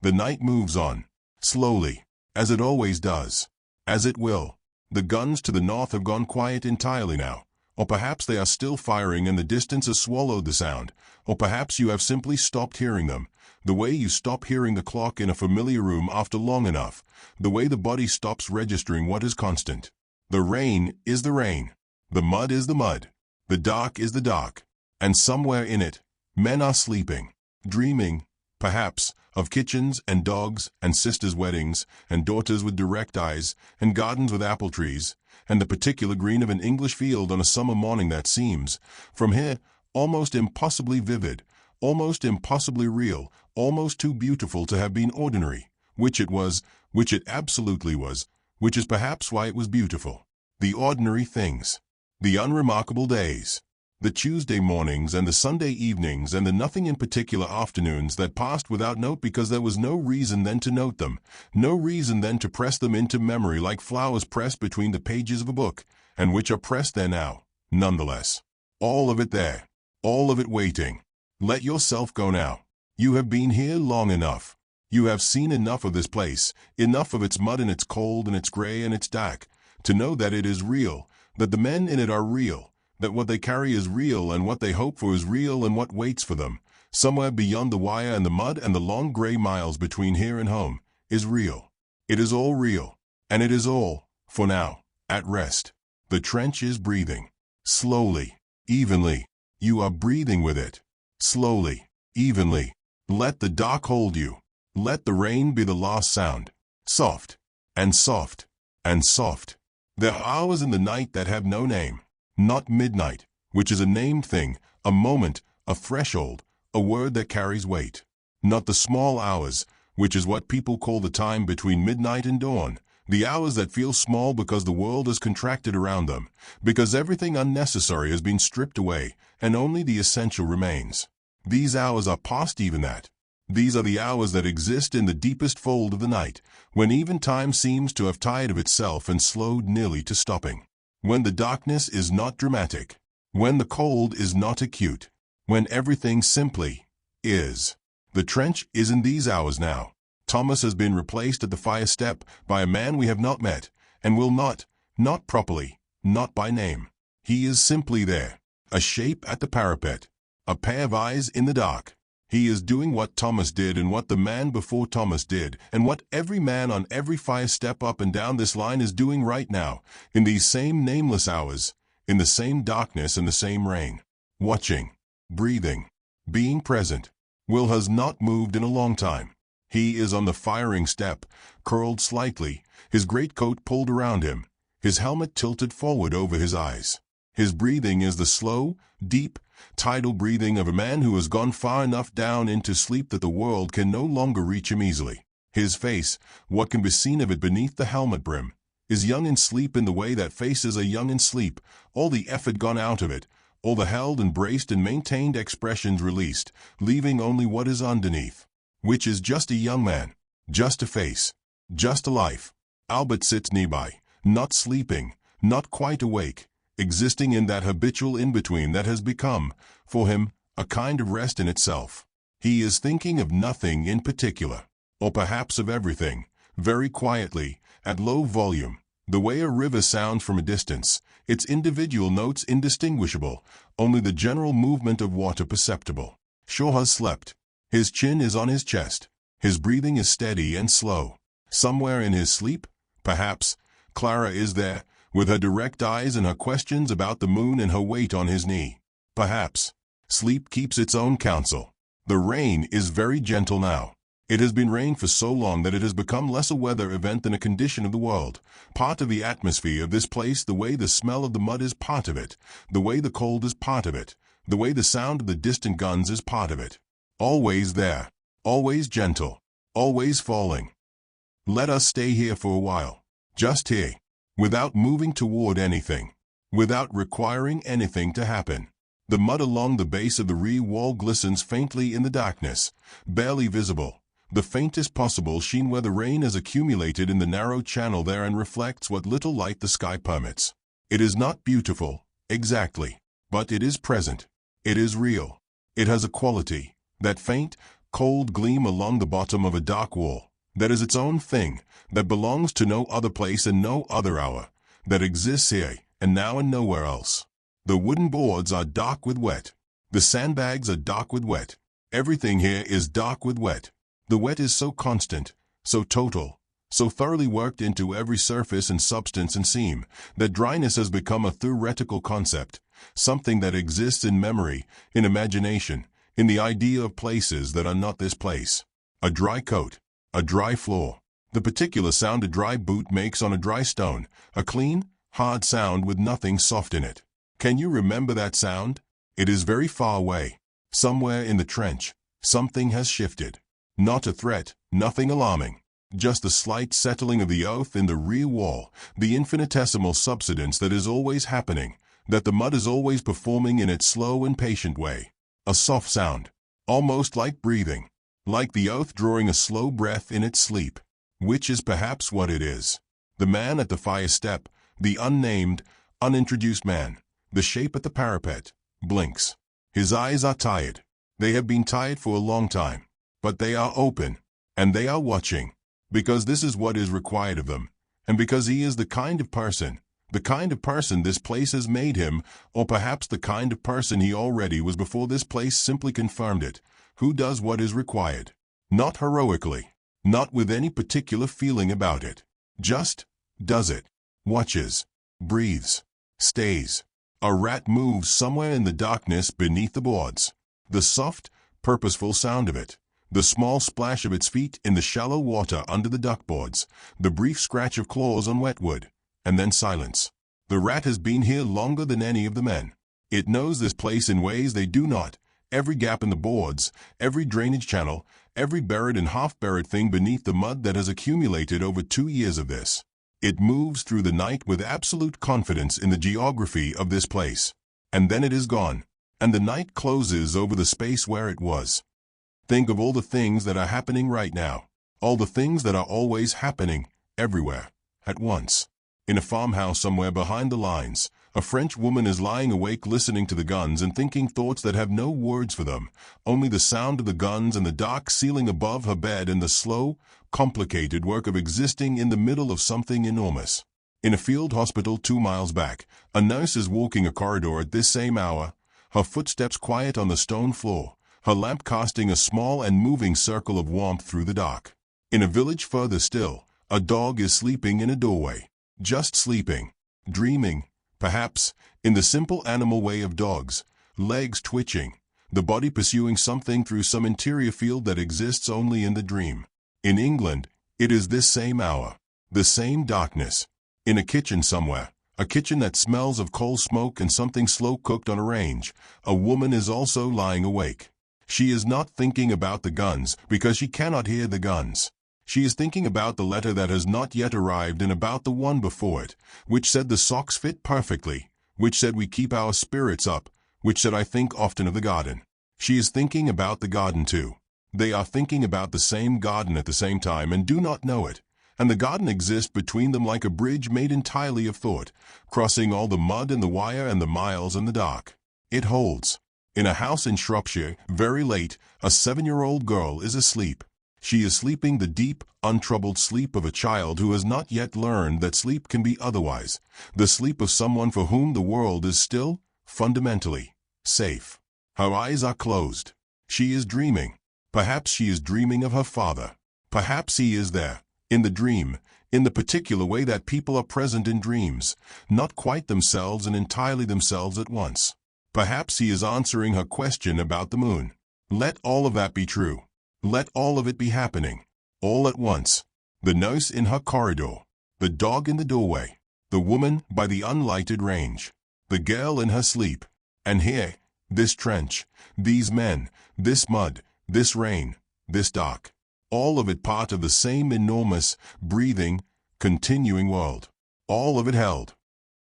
The night moves on, slowly, as it always does, as it will. The guns to the north have gone quiet entirely now, or perhaps they are still firing and the distance has swallowed the sound, or perhaps you have simply stopped hearing them, the way you stop hearing the clock in a familiar room after long enough, the way the body stops registering what is constant. The rain is the rain. The mud is the mud. The dark is the dark. And somewhere in it, men are sleeping, dreaming, perhaps, of kitchens and dogs and sisters' weddings and daughters with direct eyes and gardens with apple trees and the particular green of an English field on a summer morning that seems, from here, almost impossibly vivid, almost impossibly real, almost too beautiful to have been ordinary, which it was, which it absolutely was, which is perhaps why it was beautiful. The ordinary things, the unremarkable days, the Tuesday mornings and the Sunday evenings and the nothing in particular afternoons that passed without note because there was no reason then to note them, no reason then to press them into memory like flowers pressed between the pages of a book, and which are pressed there now, nonetheless. All of it there, all of it waiting. Let yourself go now. You have been here long enough. You have seen enough of this place, enough of its mud and its cold and its gray and its dark, to know that it is real, that the men in it are real, that what they carry is real and what they hope for is real and what waits for them, somewhere beyond the wire and the mud and the long gray miles between here and home, is real. It is all real, and it is all, for now, at rest. The trench is breathing. Slowly, evenly. You are breathing with it. Slowly, evenly. Let the dark hold you. Let the rain be the last sound. Soft, and soft, and soft. There are hours in the night that have no name. Not midnight, which is a named thing, a moment, a threshold, a word that carries weight. Not the small hours, which is what people call the time between midnight and dawn, The hours that feel small because the world has contracted around them, because everything unnecessary has been stripped away, and only the essential remains. These hours are past even that. These are the hours that exist in the deepest fold of the night, when even time seems to have tired of itself and slowed nearly to stopping. When the darkness is not dramatic, when the cold is not acute, when everything simply is. The trench is in these hours now. Thomas has been replaced at the fire step by a man we have not met, and will not properly, not by name. He is simply there, a shape at the parapet, a pair of eyes in the dark. He is doing what Thomas did and what the man before Thomas did, and what every man on every fire step up and down this line is doing right now, in these same nameless hours, in the same darkness and the same rain. Watching, breathing, being present. Will has not moved in a long time. He is on the firing step, curled slightly, his greatcoat pulled around him, his helmet tilted forward over his eyes. His breathing is the slow, deep, tidal breathing of a man who has gone far enough down into sleep that the world can no longer reach him easily. His face, what can be seen of it beneath the helmet brim, is young in sleep in the way that faces are young in sleep, all the effort gone out of it, all the held and braced and maintained expressions released, leaving only what is underneath, which is just a young man, just a face, just a life. Albert sits nearby, not sleeping, not quite awake, existing in that habitual in-between that has become, for him, a kind of rest in itself. He is thinking of nothing in particular, or perhaps of everything, very quietly, at low volume, the way a river sounds from a distance, its individual notes indistinguishable, only the general movement of water perceptible. Shaw has slept. His chin is on his chest. His breathing is steady and slow. Somewhere in his sleep, perhaps, Clara is there, with her direct eyes and her questions about the moon and her weight on his knee. Perhaps. Sleep keeps its own counsel. The rain is very gentle now. It has been rain for so long that it has become less a weather event than a condition of the world, part of the atmosphere of this place, the way the smell of the mud is part of it, the way the cold is part of it, the way the sound of the distant guns is part of it. Always there, always gentle, always falling. Let us stay here for a while, just here, without moving toward anything, without requiring anything to happen. The mud along the base of the rear wall glistens faintly in the darkness, barely visible, the faintest possible sheen where the rain has accumulated in the narrow channel there and reflects what little light the sky permits. It is not beautiful, exactly, but it is present. It is real. It has a quality. That faint, cold gleam along the bottom of a dark wall, that is its own thing, that belongs to no other place and no other hour, that exists here and now and nowhere else. The wooden boards are dark with wet. The sandbags are dark with wet. Everything here is dark with wet. The wet is so constant, so total, so thoroughly worked into every surface and substance and seam, that dryness has become a theoretical concept, something that exists in memory, in imagination, in the idea of places that are not this place. A dry coat, a dry floor, the particular sound a dry boot makes on a dry stone, a clean, hard sound with nothing soft in it. Can you remember that sound? It is very far away. Somewhere in the trench, something has shifted. Not a threat, nothing alarming. Just the slight settling of the earth in the rear wall, the infinitesimal subsidence that is always happening, that the mud is always performing in its slow and patient way. A soft sound, almost like breathing, like the earth drawing a slow breath in its sleep, which is perhaps what it is. The man at the fire step, the unnamed, unintroduced man, the shape at the parapet, blinks. His eyes are tired. They have been tired for a long time, but they are open, and they are watching, because this is what is required of them, and because he is the kind of person this place has made him, or perhaps the kind of person he already was before this place simply confirmed it, who does what is required. Not heroically, not with any particular feeling about it. Just does it. Watches. Breathes. Stays. A rat moves somewhere in the darkness beneath the boards. The soft, purposeful sound of it. The small splash of its feet in the shallow water under the duckboards. The brief scratch of claws on wet wood. And then silence. The rat has been here longer than any of the men. It knows this place in ways they do not. Every gap in the boards, every drainage channel, every buried and half-buried thing beneath the mud that has accumulated over 2 years of this. It moves through the night with absolute confidence in the geography of this place. And then it is gone, and the night closes over the space where it was. Think of all the things that are happening right now. All the things that are always happening, everywhere, at once. In a farmhouse somewhere behind the lines, a French woman is lying awake listening to the guns and thinking thoughts that have no words for them, only the sound of the guns and the dark ceiling above her bed and the slow, complicated work of existing in the middle of something enormous. In a field hospital 2 miles back, a nurse is walking a corridor at this same hour, her footsteps quiet on the stone floor, her lamp casting a small and moving circle of warmth through the dark. In a village further still, a dog is sleeping in a doorway. Just sleeping. Dreaming, perhaps, in the simple animal way of dogs, legs twitching, the body pursuing something through some interior field that exists only in the dream. In England, it is this same hour, the same darkness. In a kitchen somewhere, a kitchen that smells of coal smoke and something slow cooked on a range, a woman is also lying awake. She is not thinking about the guns because she cannot hear the guns. She is thinking about the letter that has not yet arrived and about the one before it, which said the socks fit perfectly, which said we keep our spirits up, which said I think often of the garden. She is thinking about the garden too. They are thinking about the same garden at the same time and do not know it. And the garden exists between them like a bridge made entirely of thought, crossing all the mud and the wire and the miles and the dark. It holds. In a house in Shropshire, very late, a 7-year-old girl is asleep. She is sleeping the deep, untroubled sleep of a child who has not yet learned that sleep can be otherwise, the sleep of someone for whom the world is still, fundamentally, safe. Her eyes are closed. She is dreaming. Perhaps she is dreaming of her father. Perhaps he is there, in the dream, in the particular way that people are present in dreams, not quite themselves and entirely themselves at once. Perhaps he is answering her question about the moon. Let all of that be true. Let all of it be happening, all at once. The nurse in her corridor, the dog in the doorway, the woman by the unlighted range, the girl in her sleep, and here, this trench, these men, this mud, this rain, this dark. All of it part of the same enormous, breathing, continuing world. All of it held.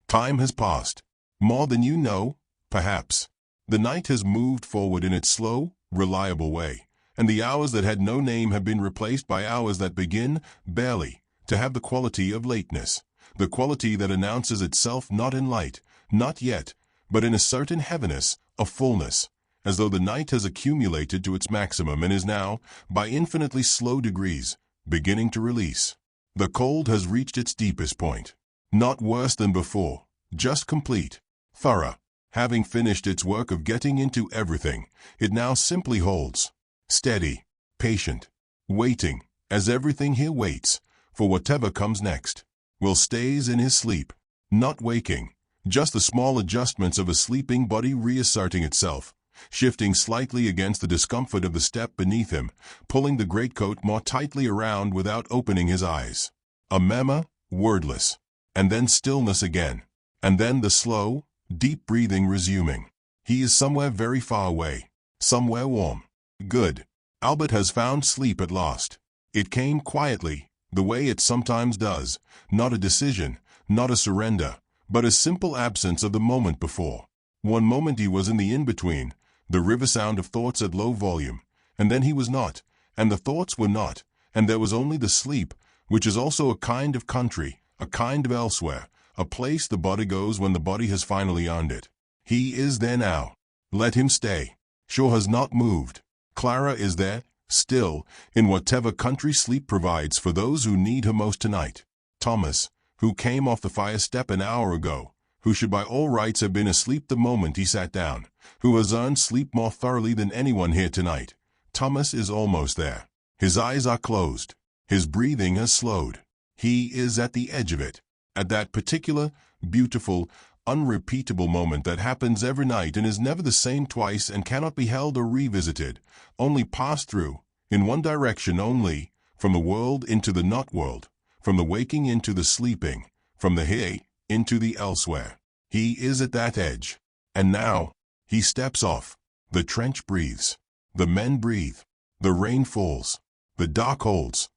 Time has passed. More than you know, perhaps. The night has moved forward in its slow, reliable way, and the hours that had no name have been replaced by hours that begin, barely, to have the quality of lateness, the quality that announces itself not in light, not yet, but in a certain heaviness, a fullness, as though the night has accumulated to its maximum and is now, by infinitely slow degrees, beginning to release. The cold has reached its deepest point. Not worse than before, just complete, thorough. Having finished its work of getting into everything, it now simply holds. Steady, patient, waiting, as everything here waits, for whatever comes next. Will stays in his sleep, not waking, just the small adjustments of a sleeping body reasserting itself, shifting slightly against the discomfort of the step beneath him, pulling the greatcoat more tightly around without opening his eyes. A murmur, wordless, and then stillness again, and then the slow, deep breathing resuming. He is somewhere very far away, somewhere warm. Good. Albert has found sleep at last. It came quietly, the way it sometimes does, not a decision, not a surrender, but a simple absence of the moment before. One moment he was in the in-between, the river sound of thoughts at low volume, and then he was not, and the thoughts were not, and there was only the sleep, which is also a kind of country, a kind of elsewhere, a place the body goes when the body has finally earned it. He is there now. Let him stay. Shaw has not moved. Clara is there, still, in whatever country sleep provides for those who need her most tonight. Thomas, who came off the fire step an hour ago, who should by all rights have been asleep the moment he sat down, who has earned sleep more thoroughly than anyone here tonight. Thomas is almost there. His eyes are closed. His breathing has slowed. He is at the edge of it, at that particular, beautiful, unrepeatable moment that happens every night and is never the same twice and cannot be held or revisited, only passed through, in one direction only, from the world into the not-world, from the waking into the sleeping, from the here into the elsewhere. He is at that edge. And now, he steps off. The trench breathes. The men breathe. The rain falls. The dark holds.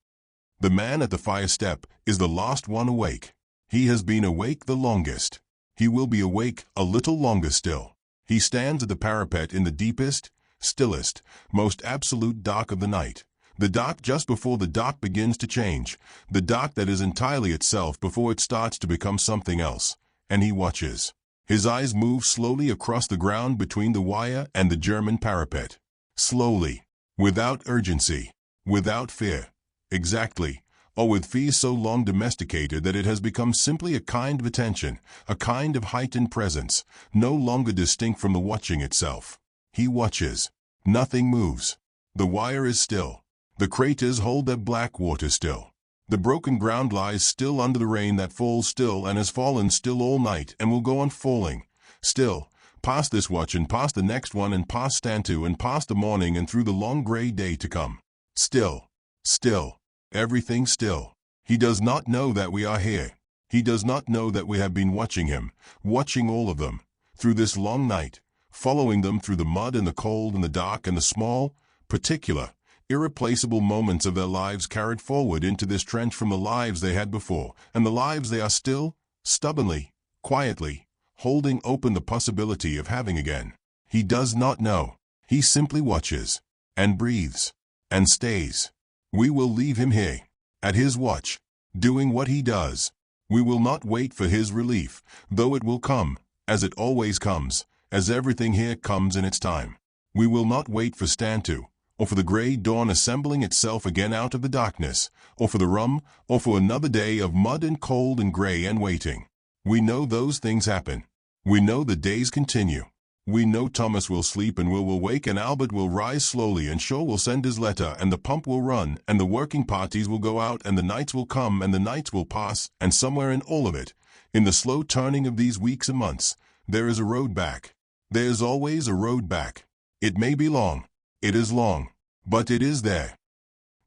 The man at the fire step is the last one awake. He has been awake the longest. He will be awake a little longer still. He stands at the parapet in the deepest, stillest, most absolute dark of the night. The dark just before the dark begins to change. The dark that is entirely itself before it starts to become something else. And he watches. His eyes move slowly across the ground between the wire and the German parapet. Slowly. Without urgency. Without fear. Exactly. Or with fear so long domesticated that it has become simply a kind of attention, a kind of heightened presence, no longer distinct from the watching itself. He watches. Nothing moves. The wire is still. The craters hold their black water still. The broken ground lies still under the rain that falls still and has fallen still all night and will go on falling. Still, past this watch and past the next one and past Stantu and past the morning and through the long gray day to come. Still. Still. Everything still. He does not know that we are here. He does not know that we have been watching him, watching all of them, through this long night, following them through the mud and the cold and the dark and the small, particular, irreplaceable moments of their lives carried forward into this trench from the lives they had before, and the lives they are still, stubbornly, quietly, holding open the possibility of having again. He does not know. He simply watches, and breathes, and stays. We will leave him here, at his watch, doing what he does. We will not wait for his relief, though it will come, as it always comes, as everything here comes in its time. We will not wait for Stantu, or for the gray dawn assembling itself again out of the darkness, or for the rum, or for another day of mud and cold and gray and waiting. We know those things happen. We know the days continue. We know Thomas will sleep and will wake and Albert will rise slowly and Shaw will send his letter and the pump will run and the working parties will go out and the nights will come and the nights will pass and somewhere in all of it, in the slow turning of these weeks and months, there is a road back. There is always a road back. It may be long. It is long. But it is there.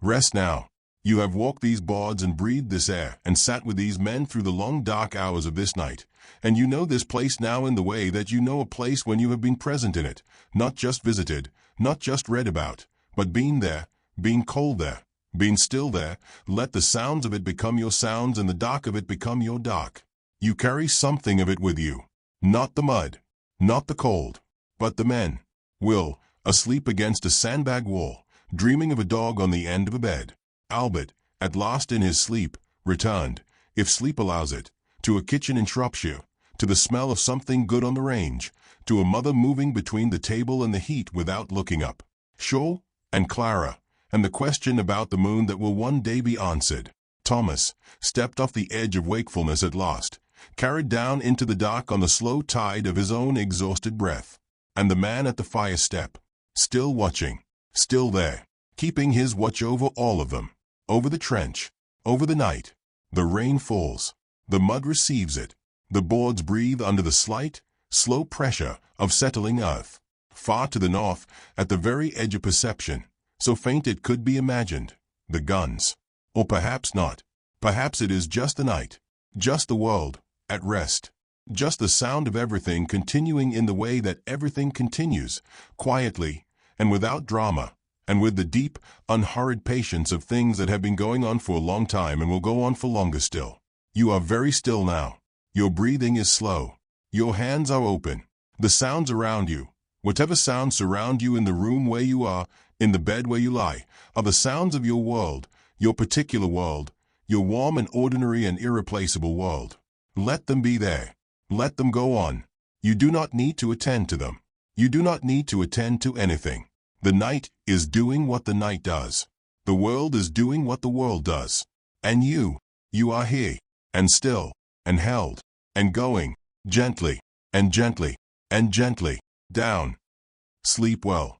Rest now. You have walked these boards and breathed this air and sat with these men through the long dark hours of this night. And you know this place now in the way that you know a place when you have been present in it, not just visited, not just read about, but been there, been cold there, been still there. Let the sounds of it become your sounds and the dark of it become your dark. You carry something of it with you. Not the mud, not the cold, but the men. Will, asleep against a sandbag wall, dreaming of a dog on the end of a bed. Albert, at last in his sleep, returned, if sleep allows it, to a kitchen in Shropshire, to the smell of something good on the range, to a mother moving between the table and the heat without looking up. Shaw and Clara, and the question about the moon that will one day be answered. Thomas stepped off the edge of wakefulness at last, carried down into the dark on the slow tide of his own exhausted breath. And the man at the fire step, still watching, still there, keeping his watch over all of them, over the trench, over the night. The rain falls. The mud receives it. The boards breathe under the slight, slow pressure of settling earth. Far to the north, at the very edge of perception, so faint it could be imagined, the guns. Or perhaps not. Perhaps it is just the night, just the world, at rest. Just the sound of everything continuing in the way that everything continues, quietly, and without drama, and with the deep, unhurried patience of things that have been going on for a long time and will go on for longer still. You are very still now. Your breathing is slow. Your hands are open. The sounds around you, whatever sounds surround you in the room where you are, in the bed where you lie, are the sounds of your world, your particular world, your warm and ordinary and irreplaceable world. Let them be there. Let them go on. You do not need to attend to them. You do not need to attend to anything. The night is doing what the night does. The world is doing what the world does. And you are here, and still, and held, and going, gently, and gently, and gently, down. Sleep well.